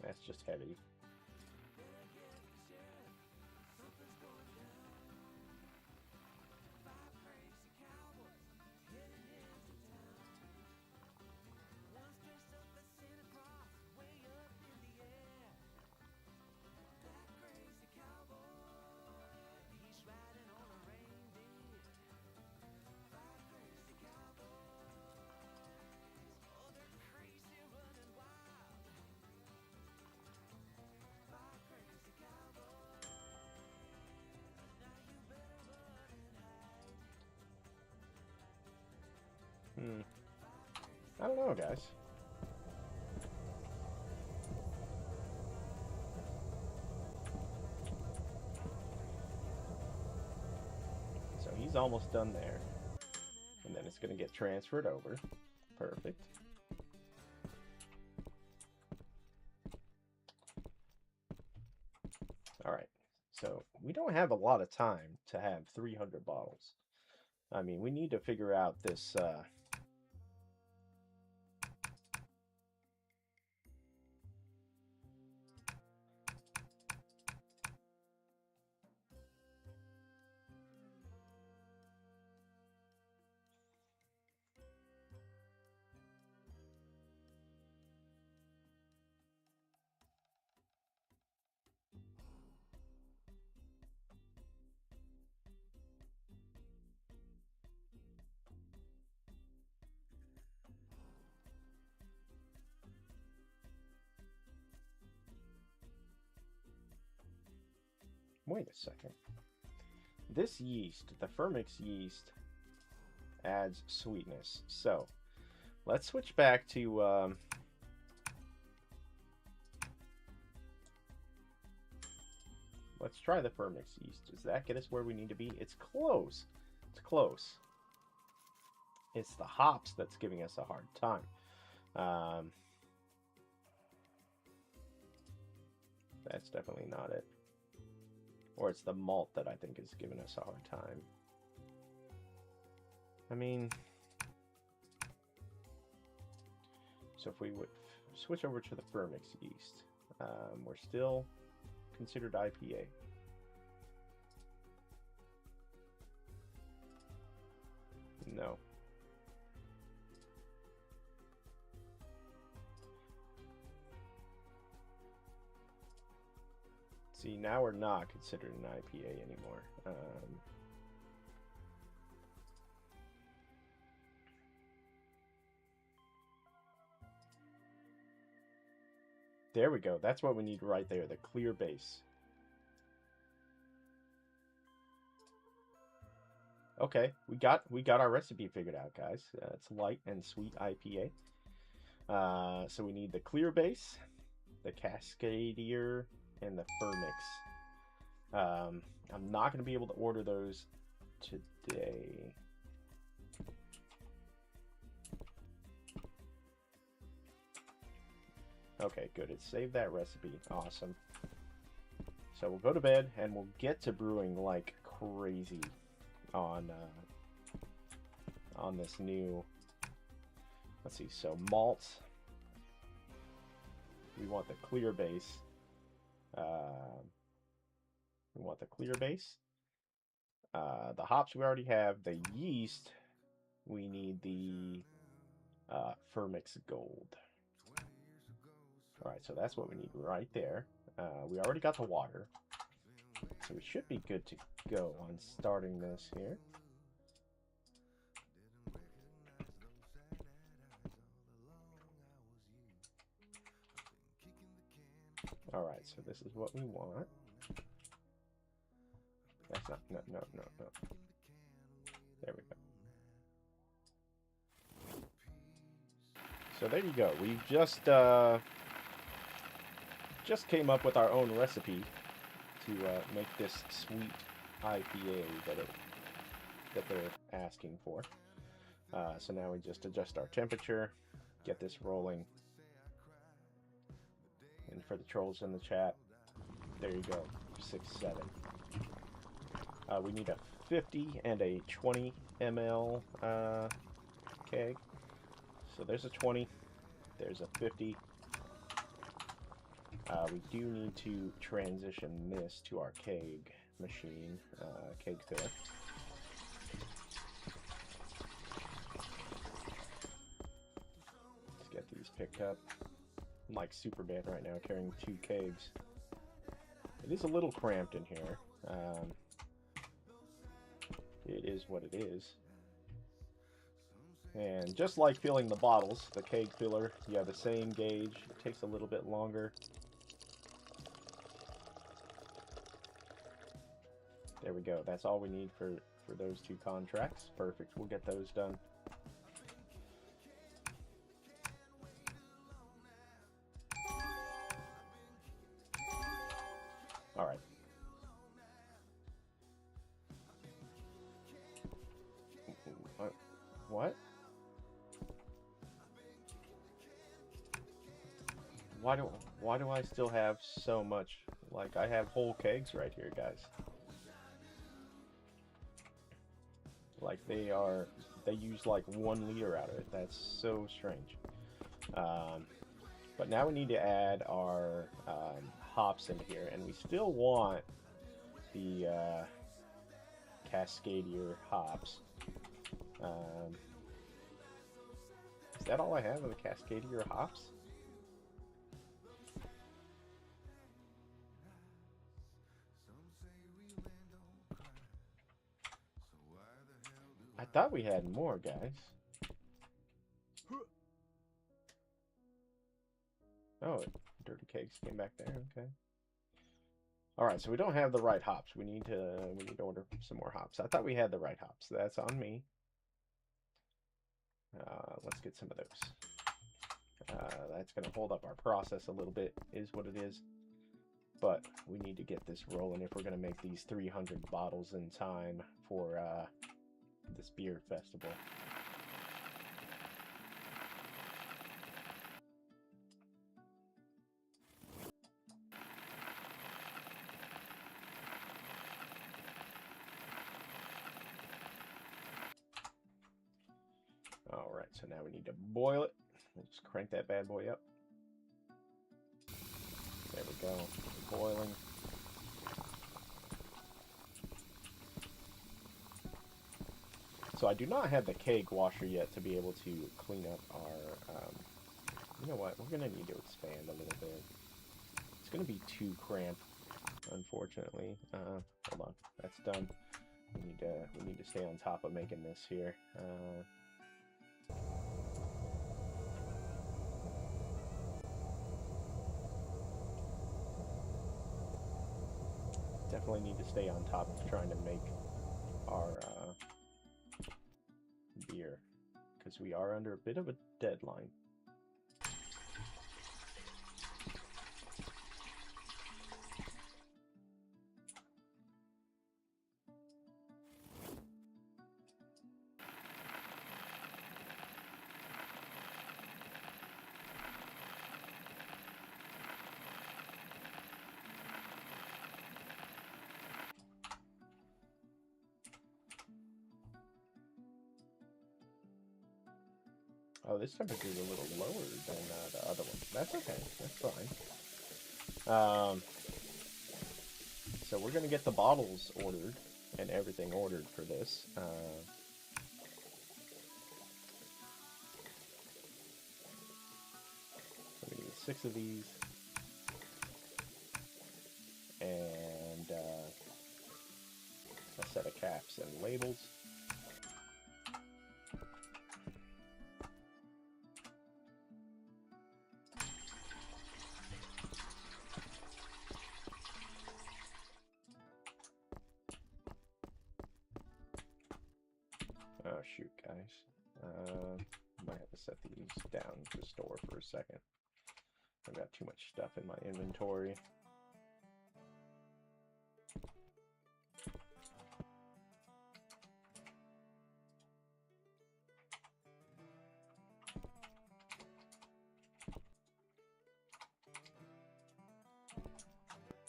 That's just heavy. I don't know, guys. So he's almost done there. And then it's going to get transferred over. Perfect. Alright. So we don't have a lot of time to have 300 bottles. I mean, we need to figure out this... Wait a second. This yeast, the Fermix yeast, adds sweetness. So, let's switch back to... let's try the Fermix yeast. Does that get us where we need to be? It's close. It's close. It's the hops that's giving us a hard time. That's definitely not it. Or it's the malt that I think is giving us a hard time. I mean, so if we would switch over to the Fermix yeast, we're still considered IPA. No. See, now we're not considered an IPA anymore. There we go. That's what we need right there, the clear base. Okay, we got our recipe figured out, guys. It's light and sweet IPA. So we need the clear base, the Cascadier, and the Fermix. I'm not going to be able to order those today. Okay, good. It saved that recipe. Awesome. So we'll go to bed and we'll get to brewing like crazy on this new. Let's see. So malt. We want the clear base. We want the clear base. The hops we already have. The yeast. We need the Fermix Gold. All right, so that's what we need right there. We already got the water, so we should be good to go on starting this here. All right, so this is what we want. That's not, no. There we go. So there you go. We just came up with our own recipe to make this sweet IPA that they're asking for. So now we just adjust our temperature, get this rolling. And for the trolls in the chat, there you go, 6-7. We need a 50 and a 20 ml keg. So there's a 20, there's a 50. We do need to transition this to our keg machine, keg filler. Let's get these picked up. I'm like Superman right now, carrying 2 kegs. It is a little cramped in here. It is what it is. And just like filling the bottles, the keg filler, you have the same gauge. It takes a little bit longer. There we go. That's all we need for those 2 contracts. Perfect. We'll get those done. All right. What? Why do I still have so much? Like, I have whole kegs right here, guys. Like, they use like 1 liter out of it. That's so strange. But now we need to add our hops in here, and we still want the Cascadier hops. Is that all I have of the Cascadier hops? I thought we had more, guys. Oh, dirty cakes came back there. Okay. All right, so we don't have the right hops. We need to order some more hops. I thought we had the right hops. That's on me. Let's get some of those. That's going to hold up our process a little bit, is what it is. But we need to get this rolling if we're going to make these 300 bottles in time for this beer festival. Alright, so now we need to boil it. We'll just crank that bad boy up. There we go. Boiling. So I do not have the keg washer yet to be able to clean up our... you know what? We're going to need to expand a little bit. It's going to be too cramped, unfortunately. Hold on. That's done. We need to stay on top of making this here. Definitely need to stay on top of trying to make our beer, because we are under a bit of a deadline. Oh, this temperature is a little lower than the other one. That's okay. That's fine. So we're going to get the bottles ordered and everything ordered for this. So we need 6 of these. And a set of caps and labels. Oh shoot, guys. Might have to set these down to store for a second. I've got too much stuff in my inventory.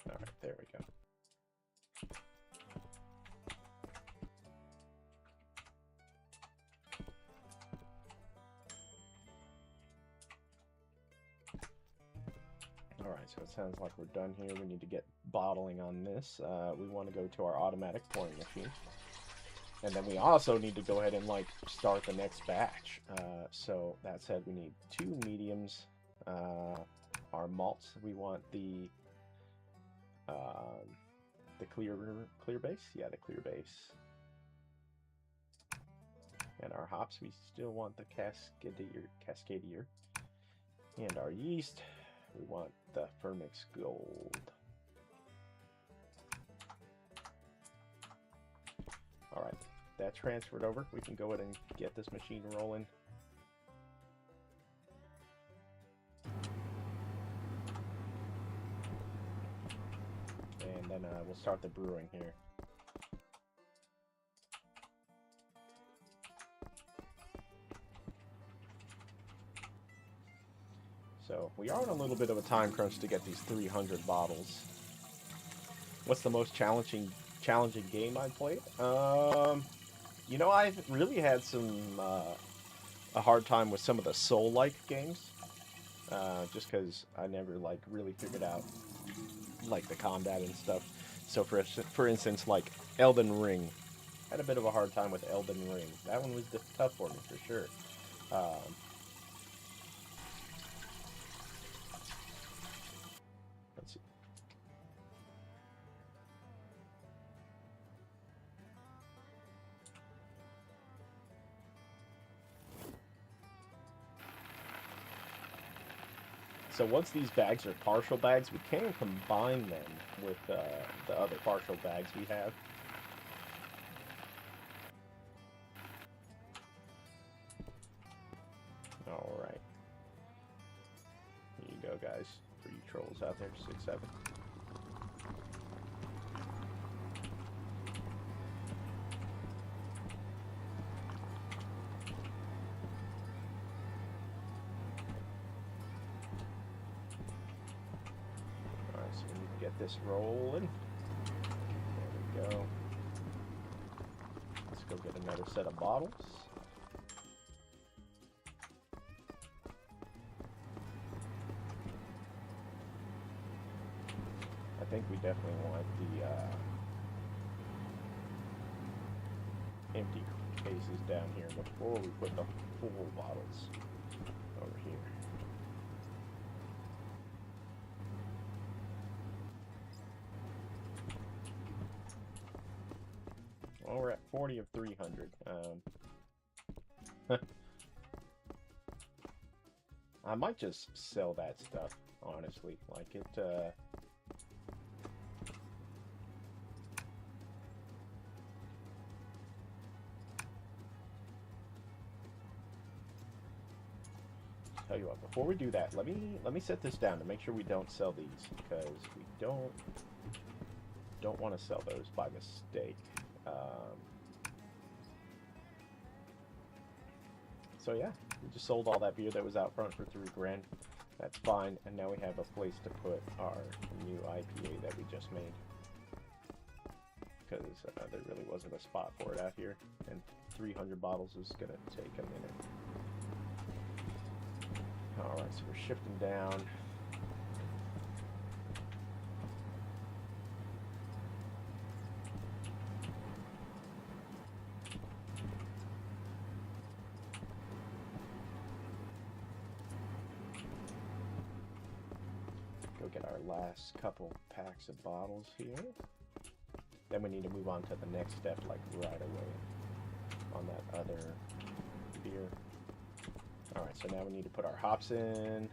Alright, there we go. Alright, so it sounds like we're done here. We need to get bottling on this. We want to go to our automatic pouring machine. And then we also need to go ahead and, like, start the next batch. So that said, we need 2 mediums. Our malts, we want the clear base? Yeah, the clear base. And our hops, we still want the Cascadier. And our yeast, we want the Fermix Gold. Alright, that transferred over. We can go ahead and get this machine rolling. And then we'll start the brewing here. So we are on a little bit of a time crunch to get these 300 bottles. What's the most challenging game I played? You know, I've really had a hard time with some of the Soul-like games, just because I never like really figured out like the combat and stuff. So for instance, like Elden Ring, I had a bit of a hard time with Elden Ring. That one was tough for me for sure. Let's see. So once these bags are partial bags, we can combine them with the other partial bags we have. Alright. Here you go, guys. For you trolls out there, 6-7. Alright, so we need to get this rolling. There we go. Let's go get another set of bottles. I think we definitely want the empty cases down here before we put the full bottles over here. Well, we're at 40 of 300. I might just sell that stuff, honestly. Like it, tell you what, before we do that, let me set this down to make sure we don't sell these, because we don't want to sell those by mistake. So yeah, we just sold all that beer that was out front for $3 grand. That's fine, and now we have a place to put our new IPA that we just made, because there really wasn't a spot for it out here, and 300 bottles is gonna take a minute. Alright, so we're shifting down. Go get our last couple packs of bottles here. Then we need to move on to the next step, like right away on that other beer. Alright, so now we need to put our hops in.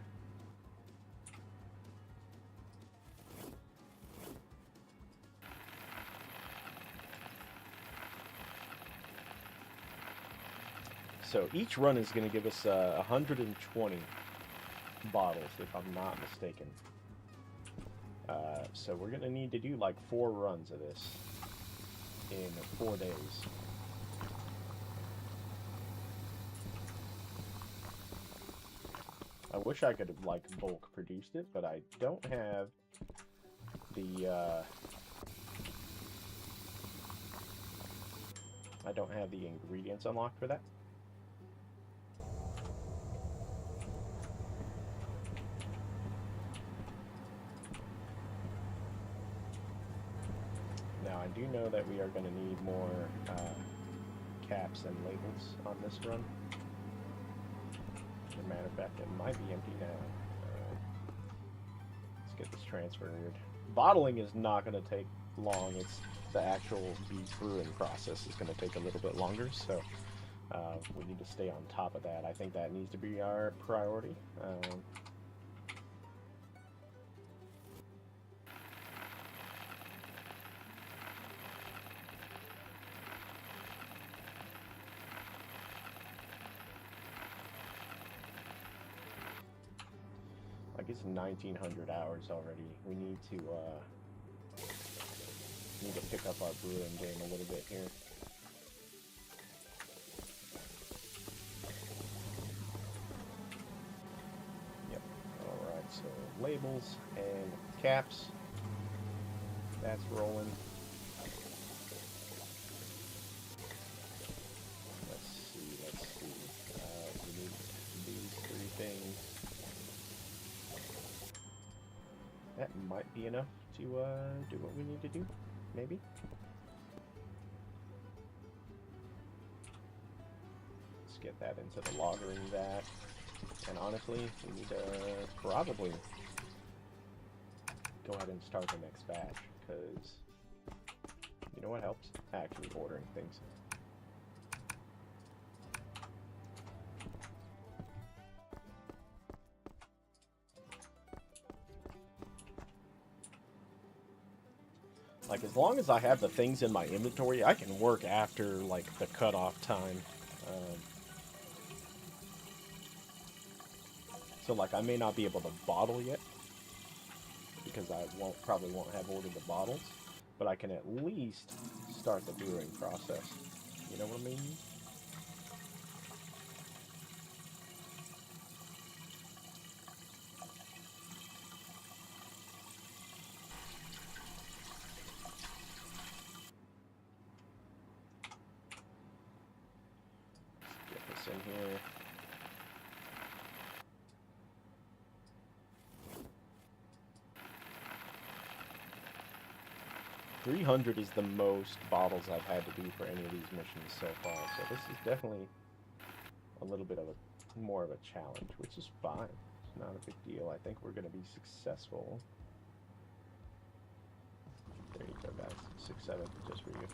So each run is going to give us 120 bottles, if I'm not mistaken. So we're going to need to do like 4 runs of this in 4 days. I wish I could have like bulk produced it, but I don't have the ingredients unlocked for that. Now I do know that we are going to need more caps and labels on this run. As a matter of fact, it might be empty now. Let's get this transferred. Bottling is not going to take long. It's the actual beer brewing process is going to take a little bit longer, so we need to stay on top of that. I think that needs to be our priority. Like it's 1900 hours already. We need to pick up our brewing game a little bit here. Yep. Alright, so labels and caps. That's rolling. Let's see. We need these 3 things. That might be enough to do what we need to do, maybe. Let's get that into the lagering vat. And honestly, we need to probably go ahead and start the next batch, because you know what helps? Actually ordering things. Like, as long as I have the things in my inventory, I can work after, like, the cutoff time. So, like, I may not be able to bottle yet, because I probably won't have ordered the bottles, but I can at least start the brewing process. You know what I mean? In here. 300 is the most bottles I've had to do for any of these missions so far, so this is definitely a little bit of a more of a challenge, which is fine. It's not a big deal. I think we're going to be successful. There you go, guys. 6-7, just for you.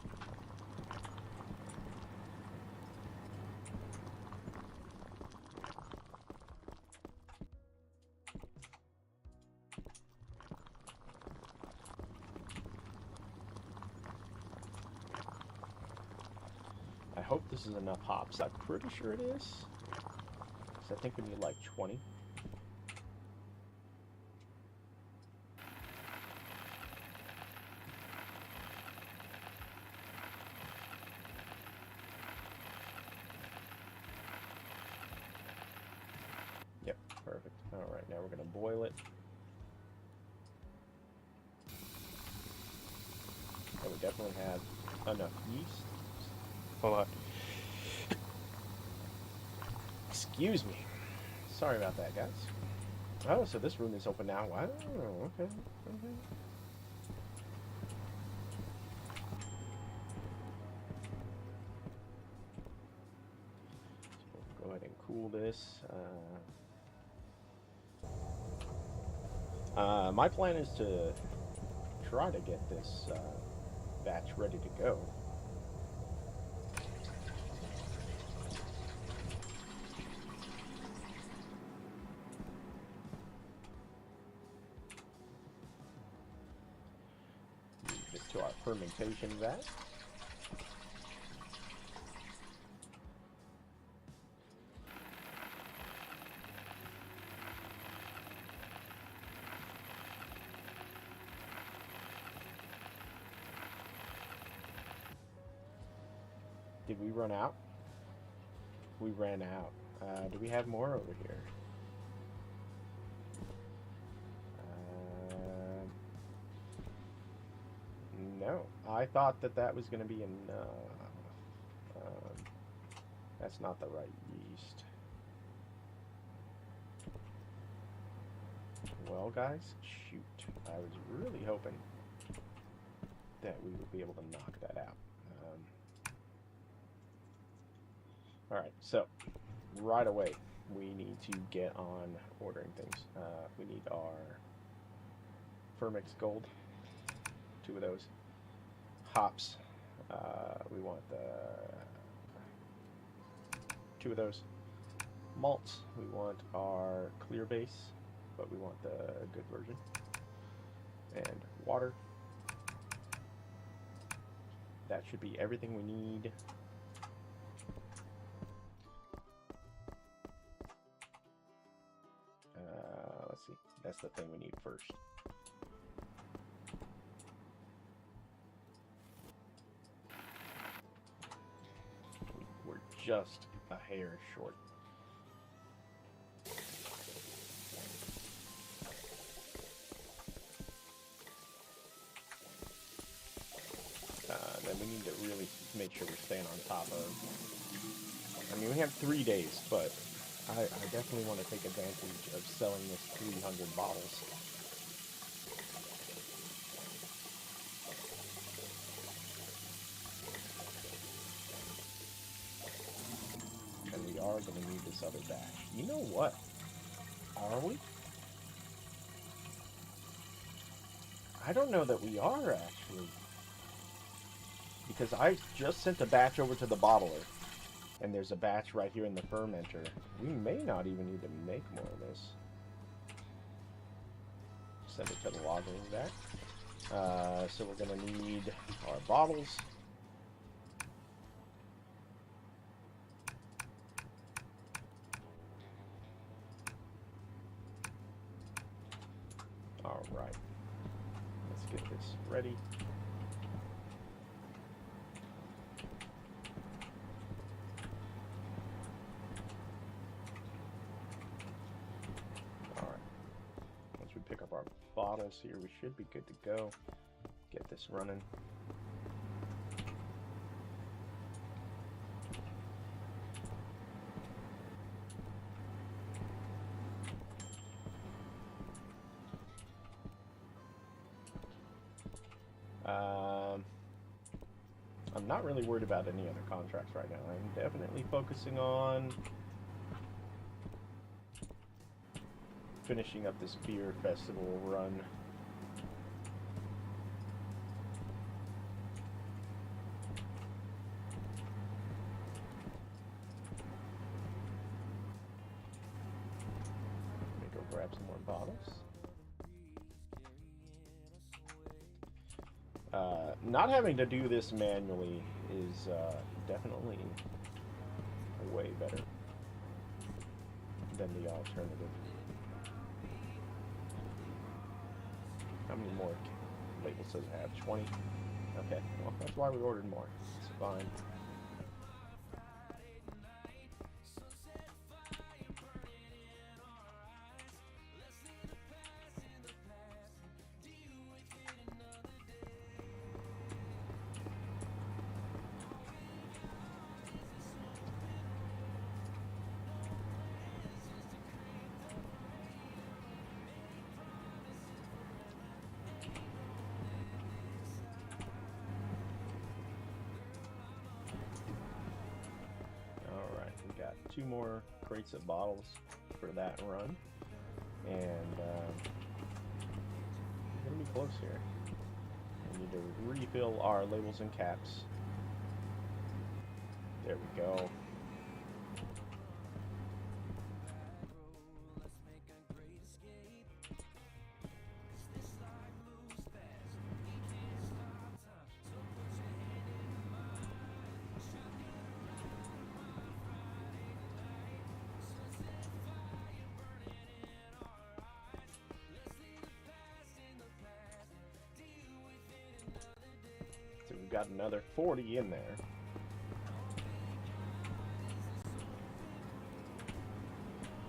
I hope this is enough hops. I'm pretty sure it is. So I think we need like 20. Yep, perfect. Alright, now we're going to boil it. And we definitely have enough yeast. Hold on. Excuse me. Sorry about that, guys. Oh, so this room is open now. Wow, okay. So we'll go ahead and cool this. My plan is to try to get this batch ready to go. To our fermentation vat. Did we run out? We ran out. Do we have more over here? No, I thought that that was going to be enough. That's not the right yeast. Well, guys, shoot. I was really hoping that we would be able to knock that out. Alright, so, right away, we need to get on ordering things. We need our Fermix Gold. 2 of those. Hops. We want the 2 of those. Malts. We want our clear base, but we want the good version. And water. That should be everything we need. Let's see. That's the thing we need first. We're just a hair short. Then we need to really make sure we're staying on top of. I mean, we have 3 days, but I definitely want to take advantage of selling this 300 bottles. And we are going to need this other batch. You know what? Are we? I don't know that we are, actually. Because I just sent a batch over to the bottler. And there's a batch right here in the fermenter. We may not even need to make more of this. Send it to the logging vat. So we're going to need our bottles. Alright. Let's get this ready. Pick up our bottles here. We should be good to go. Get this running. I'm not really worried about any other contracts right now. I'm definitely focusing on finishing up this beer festival run. Let me go grab some more bottles. Not having to do this manually is definitely way better than the alternative. How many more labels does it have? 20? Okay, well, that's why we ordered more. It's fine. Got 2 more crates of bottles for that run, and we're gonna be close here. We need to refill our labels and caps. There we go. So we've got another 40 in there.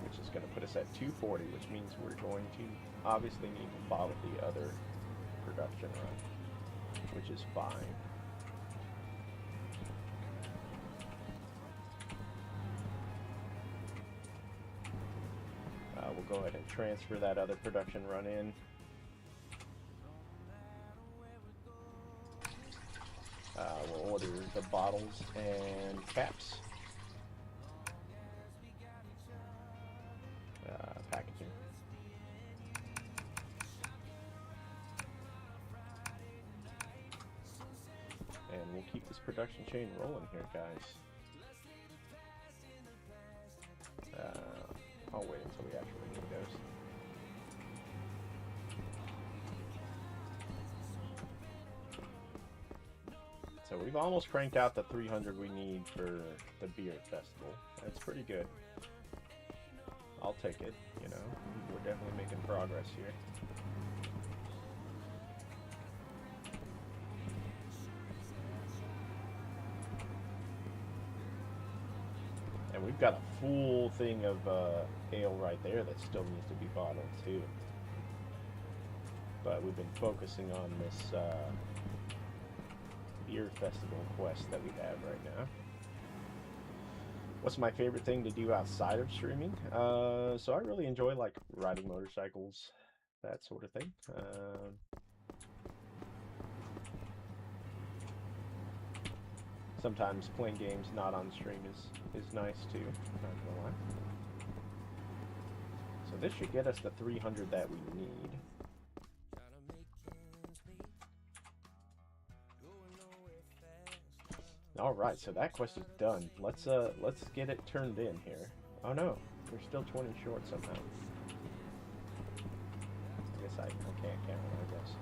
Which is going to put us at 240, which means we're going to obviously need to bottle the other production run, which is fine. We'll go ahead and transfer that other production run in. We'll order the bottles and caps. Packaging. And we'll keep this production chain rolling here, guys. I'll wait until we actually need those. So we've almost cranked out the 300 we need for the beer festival. That's pretty good. I'll take it, you know. We're definitely making progress here. And we've got a full thing of ale right there that still needs to be bottled too. But we've been focusing on this beer festival quest that we have right now. What's my favorite thing to do outside of streaming? So I really enjoy like riding motorcycles, that sort of thing. Sometimes playing games not on stream is nice too, not gonna lie. So this should get us the 300 that we need. All right, so that quest is done. Let's get it turned in here. Oh no, we're still 20 short somehow. I guess I can't count, I guess.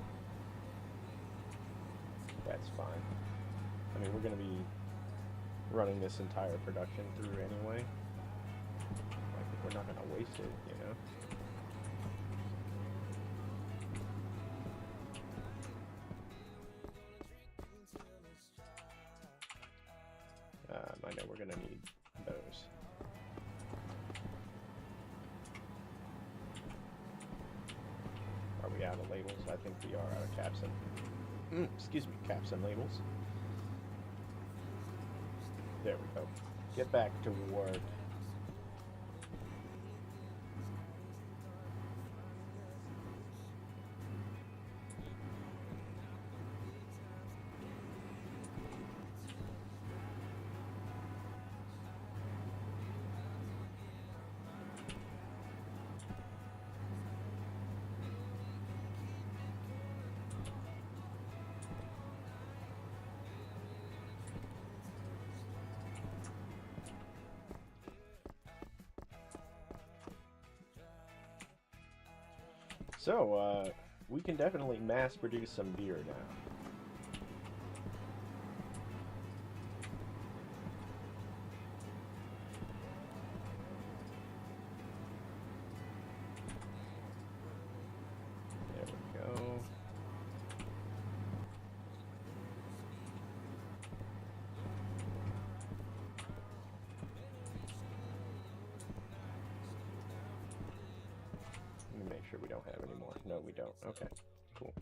That's fine. I mean, we're going to be running this entire production through anyway. Like, we're not going to waste it, you know? I know we're going to need those. Are we out of labels? I think we are out of caps and... excuse me, caps and labels. There we go. Get back to work. So, we can definitely mass produce some beer now. There we go. Let me make sure we don't have any more. No, we don't. Okay, cool.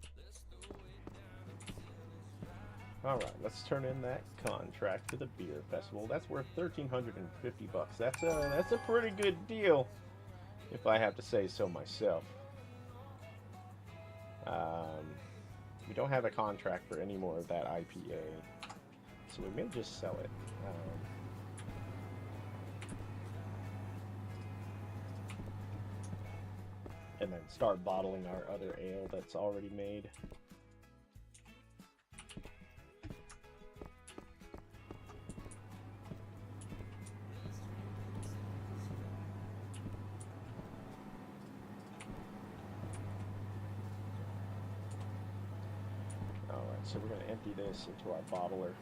Alright, let's turn in that contract for the beer festival. That's worth $1,350. That's a pretty good deal, if I have to say so myself. We don't have a contract for any more of that IPA, so we may just sell it. And then start bottling our other ale that's already made. Alright, so we're going to empty this into our bottler.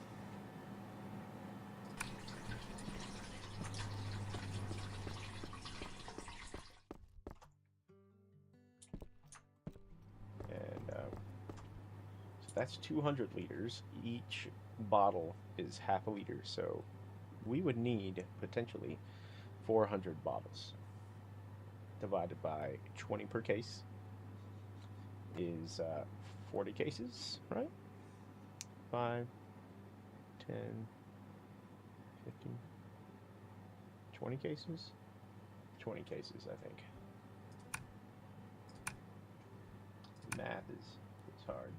That's 200 liters. Each bottle is half a liter, so we would need potentially 400 bottles. Divided by 20 per case is 40 cases, right? 5, 10, 15, 20 cases? 20 cases, I think. Math is hard.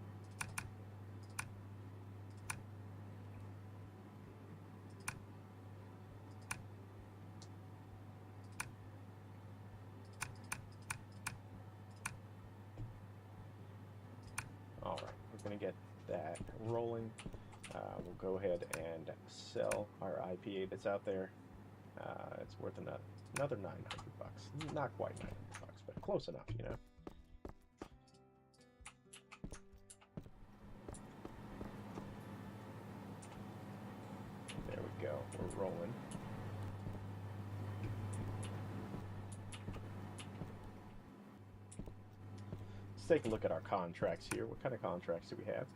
Alright, we're going to get that rolling. We'll go ahead and sell our IPA that's out there. It's worth another $900. Not quite $900, but close enough, you know. There we go. We're rolling. Let's take a look at our contracts here. What kind of contracts do we have?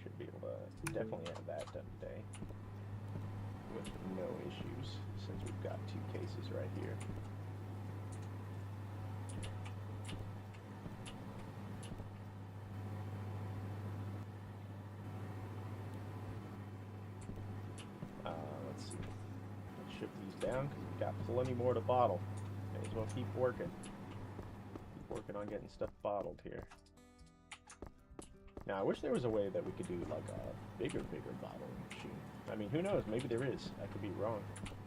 Should be able to definitely have that done today with no issues, since we've got 2 cases right here. Let's see. Let's ship these down because we've got plenty more to bottle. May as well keep working. Keep working on getting stuff bottled here. Now, I wish there was a way that we could do like a bigger bottling machine. I mean, who knows? Maybe there is. I could be wrong.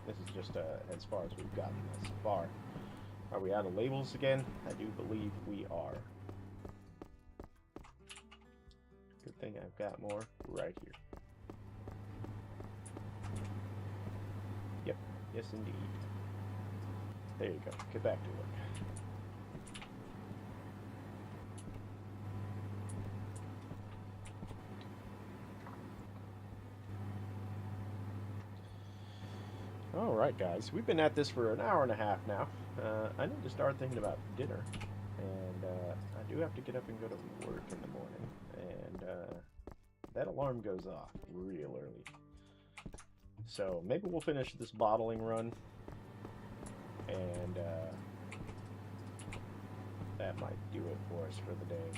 This is just as far as we've gotten thus far. Are we out of labels again? I do believe we are. Good thing I've got more right here. Yep. Yes, indeed. There you go. Get back to work. Alright guys, we've been at this for an hour and a half now. I need to start thinking about dinner. And I do have to get up and go to work in the morning. And that alarm goes off real early. So maybe we'll finish this bottling run. And that might do it for us for the day.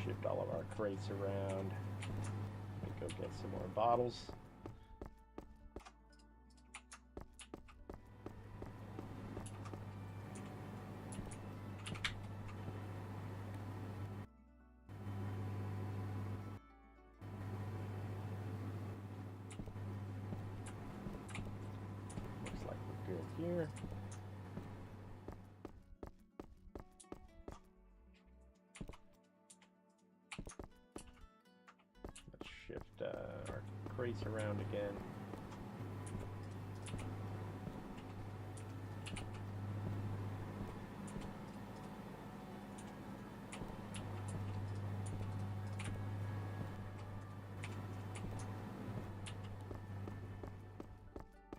Shift all of our crates around. Let me go get some more bottles. Looks like we're good here. crates around again.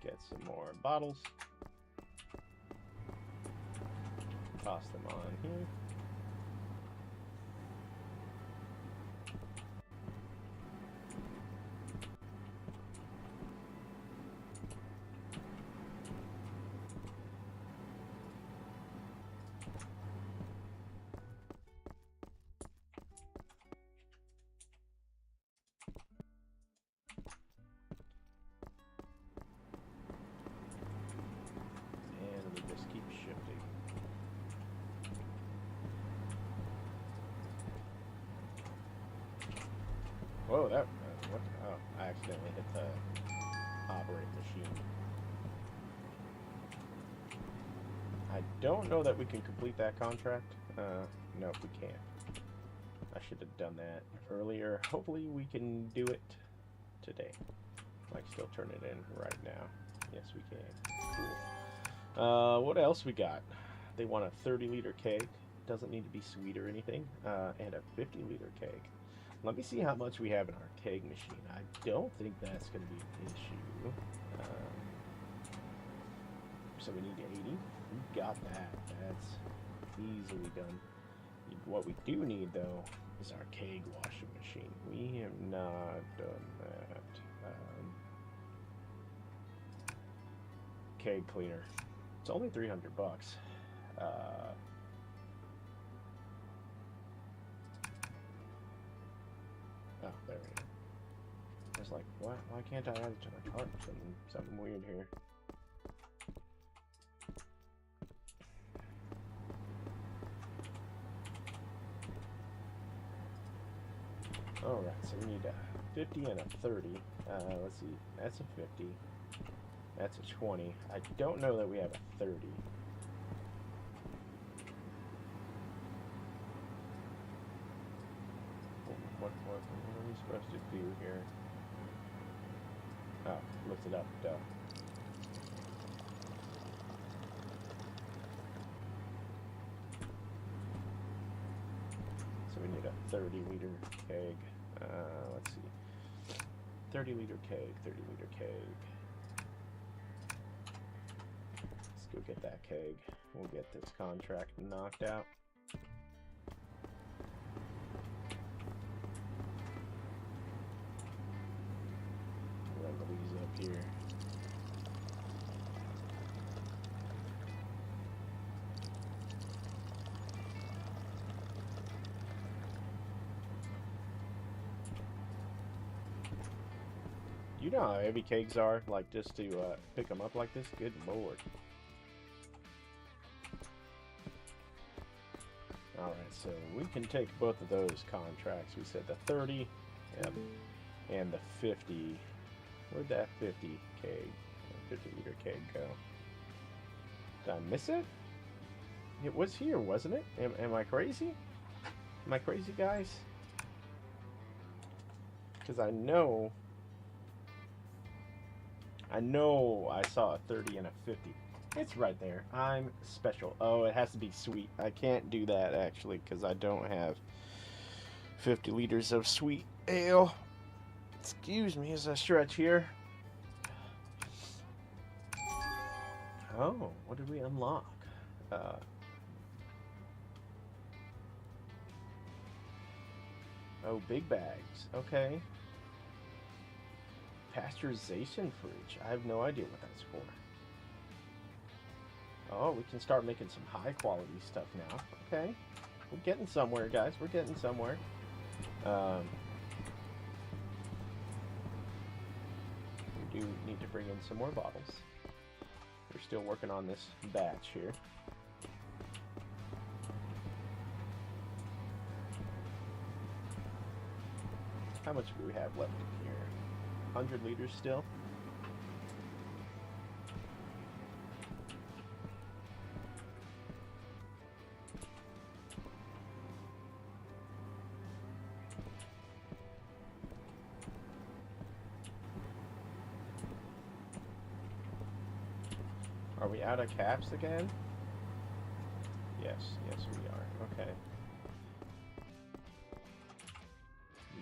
Get some more bottles. Toss them on here. Whoa, that, what? Oh, I accidentally hit the operate machine. I don't know that we can complete that contract. No, we can't. I should have done that earlier. Hopefully we can do it today. Like, still turn it in right now. Yes, we can. Cool. What else we got? They want a 30-liter keg. Doesn't need to be sweet or anything. And a 50-liter keg. Let me see how much we have in our keg machine. I don't think that's going to be an issue. So we need 80. We got that. That's easily done. What we do need, though, is our keg washing machine. We have not done that. Keg cleaner. It's only 300 bucks. Oh, there we go. I was like, what? Why can't I add it to my cart? Something weird here. Alright, so we need a 50 and a 30. Let's see. That's a 50. That's a 20. I don't know that we have a 30. What are we supposed to do here? Oh, lift it up, duh. So we need a 30-liter keg. Let's see. 30-liter keg, 30-liter keg. Let's go get that keg. We'll get this contract knocked out. These up here. You know how heavy kegs are, like just to pick them up like this? Good lord. Alright, so we can take both of those contracts. We said the 30, yep, and the 50. Where'd that 50 keg, 50-liter keg go? Did I miss it? It was here, wasn't it? Am I crazy? Am I crazy, guys? Because I know I saw a 30 and a 50. It's right there. I'm special. Oh, it has to be sweet. I can't do that, actually, because I don't have 50 liters of sweet ale. Excuse me as I stretch here. Oh, what did we unlock? Oh, big bags. Okay. Pasteurization fridge. I have no idea what that's for. Oh, we can start making some high quality stuff now. Okay. We're getting somewhere, guys. We're getting somewhere. We do need to bring in some more bottles. We're still working on this batch here. How much do we have left in here? 100 liters still? Are we out of caps again? Yes, yes we are. Okay.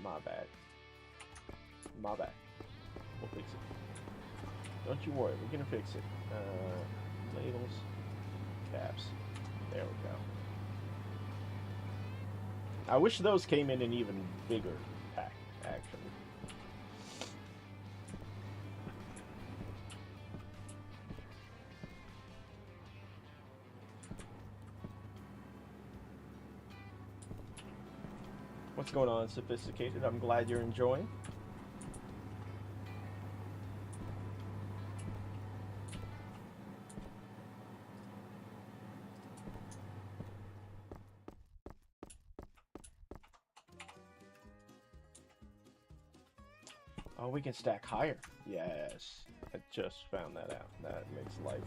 My bad. My bad. We'll fix it. Don't you worry, we're gonna fix it. Labels, caps. There we go. I wish those came in an even bigger pack, actually. What's going on, Sophisticated? I'm glad you're enjoying. Oh, we can stack higher. Yes, I just found that out. That makes life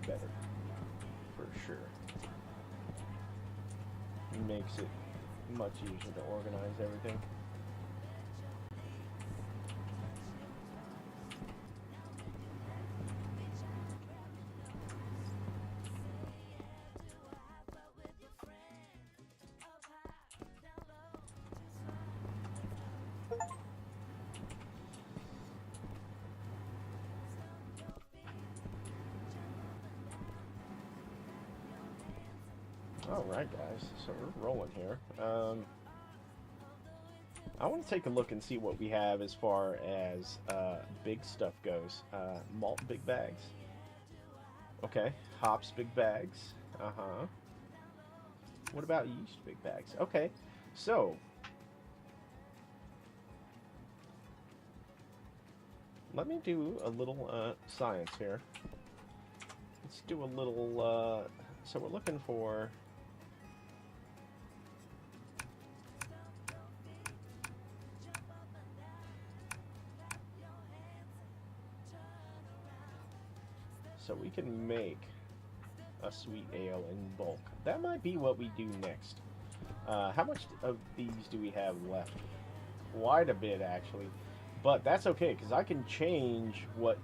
better, for sure. Makes it much easier to organize everything. Alright guys, so we're rolling here. I want to take a look and see what we have as far as big stuff goes. Malt big bags. Okay, hops big bags. Uh-huh. What about yeast big bags? Okay, so let me do a little science here. Let's do a little, so we're looking for... So we can make a sweet ale in bulk. That might be what we do next. How much of these do we have left? Quite a bit, actually. But that's okay, because I can change what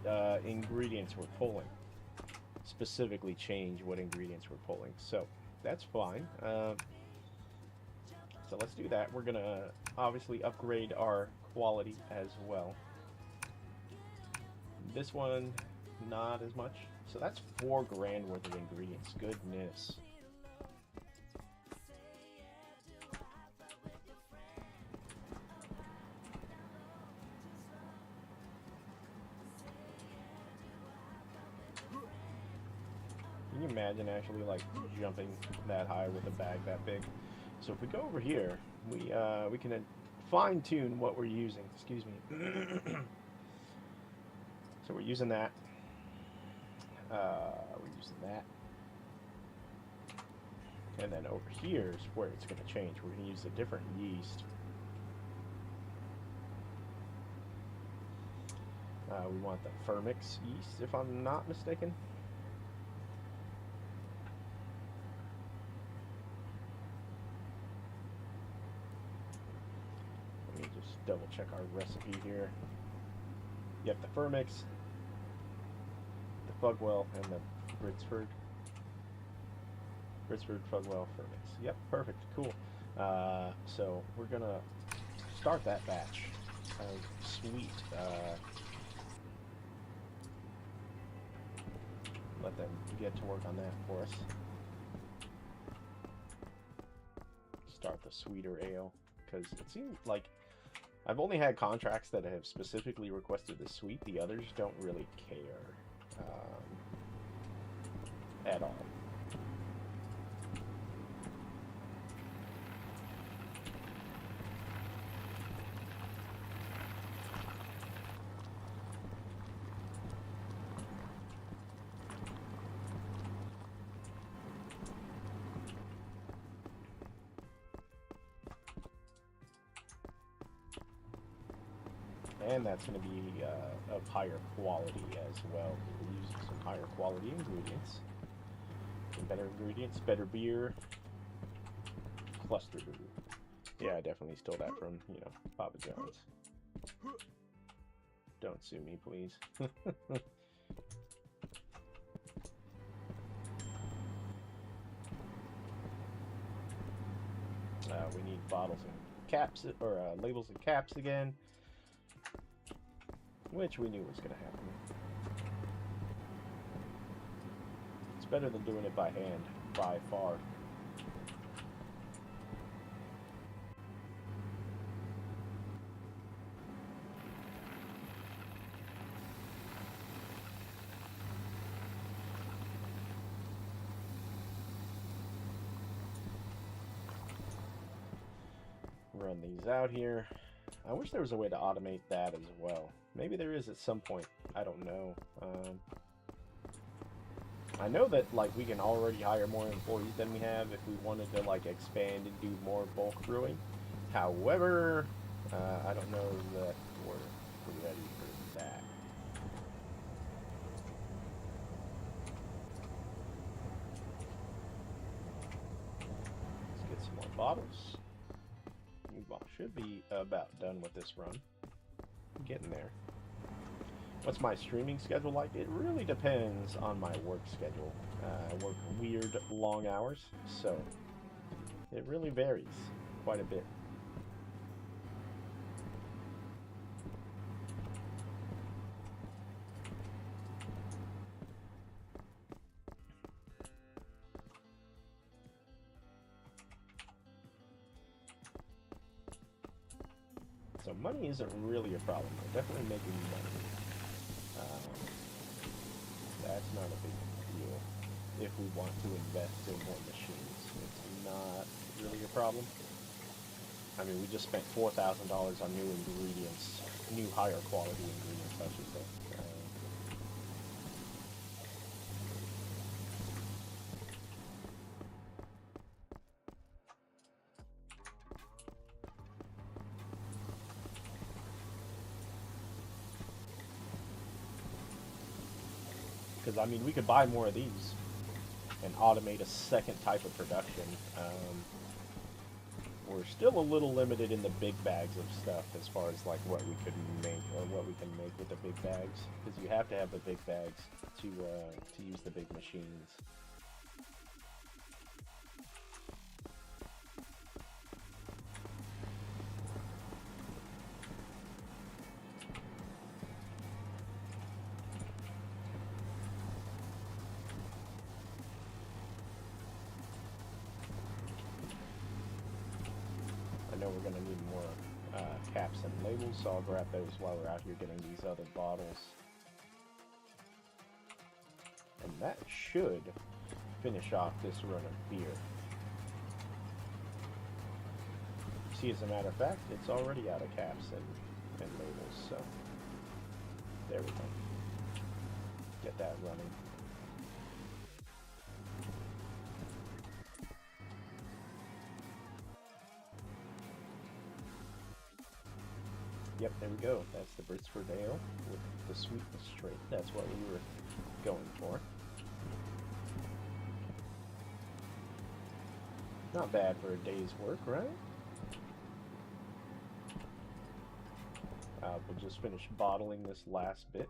ingredients we're pulling. Specifically change what ingredients we're pulling. So, that's fine. So let's do that. We're going to obviously upgrade our quality as well. This one, not as much. So that's $4 grand worth of ingredients. Goodness. Can you imagine actually like jumping that high with a bag that big? So if we go over here, we can fine tune what we're using. Excuse me. So we're using that. We're using that. And then over here is where it's going to change. We're going to use a different yeast. We want the Fermix yeast, if I'm not mistaken. Let me just double check our recipe here. Yep, the Fermix, the Fugwell, and the Britsford, Fugwell, Fermix. Yep, perfect, cool. So we're gonna start that batch of sweet. Let them get to work on that for us. Start the sweeter ale, because it seems like I've only had contracts that have specifically requested the sweet. The others don't really care at all. And that's going to be of higher quality as well. We're using some higher quality ingredients. Some better ingredients, better beer. Cluster brew. Yeah, I definitely stole that from, you know, Papa John's. Don't sue me, please. We need bottles and caps, or labels and caps again, which we knew was going to happen. It's better than doing it by hand, by far. Run these out here. I wish there was a way to automate that as well. Maybe there is at some point. I don't know. I know that like we can already hire more employees than we have if we wanted to like expand and do more bulk brewing. However, I don't know that we're ready for that. Let's get some more bottles. Should be about done with this run. I'm getting there. What's my streaming schedule like? It really depends on my work schedule. I work weird long hours, so it really varies quite a bit. So money isn't really a problem. We're definitely making money. That's not a big deal. If we want to invest in more machines, it's not really a problem. I mean, we just spent $4,000 on new ingredients, new higher quality ingredients, I should say. Because, I mean, we could buy more of these and automate a second type of production. We're still a little limited in the big bags of stuff as far as, like, what we could make or what we can make with the big bags. Because you have to have the big bags to use the big machines. I know we're going to need more caps and labels, so I'll grab those while we're out here getting these other bottles. And that should finish off this run of beer. See, as a matter of fact, it's already out of caps and labels, so there we go. Get that running. Yep, there we go. That's the Britsford Ale with the sweetness trait. That's what we were going for. Not bad for a day's work, right? We'll just finish bottling this last bit.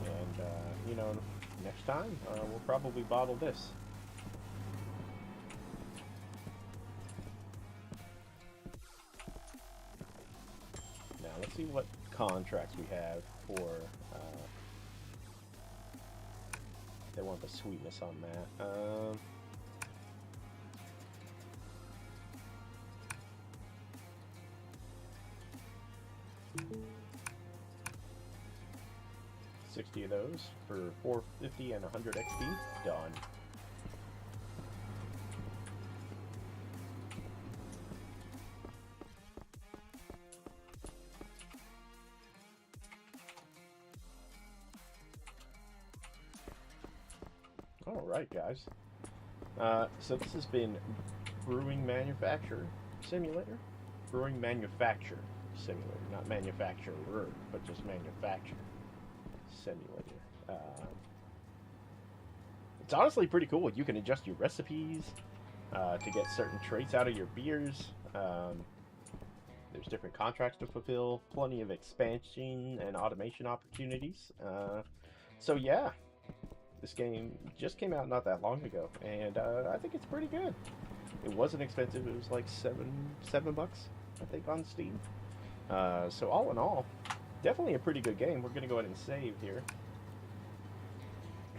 And, you know, next time, we'll probably bottle this. Now, let's see what contracts we have for, they want the sweetness on that. $60 of those for 450 and 100 XP. Done. Alright, guys. So this has been Brewing Manufacturer Simulator. Brewing Manufacturer Simulator. Not manufacturer, but just manufacturer. Simulator. It's honestly pretty cool. You can adjust your recipes to get certain traits out of your beers. There's different contracts to fulfill, plenty of expansion and automation opportunities. So yeah, this game just came out not that long ago, and I think it's pretty good. It wasn't expensive. It was like seven bucks, I think, on Steam. So all in all, definitely a pretty good game. We're gonna go ahead and save here.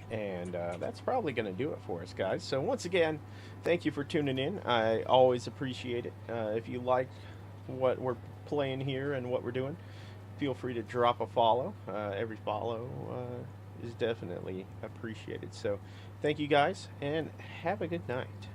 And that's probably going to do it for us, guys. So once again, thank you for tuning in. I always appreciate it. If you like what we're playing here and what we're doing, feel free to drop a follow. Every follow is definitely appreciated. So thank you, guys, and have a good night.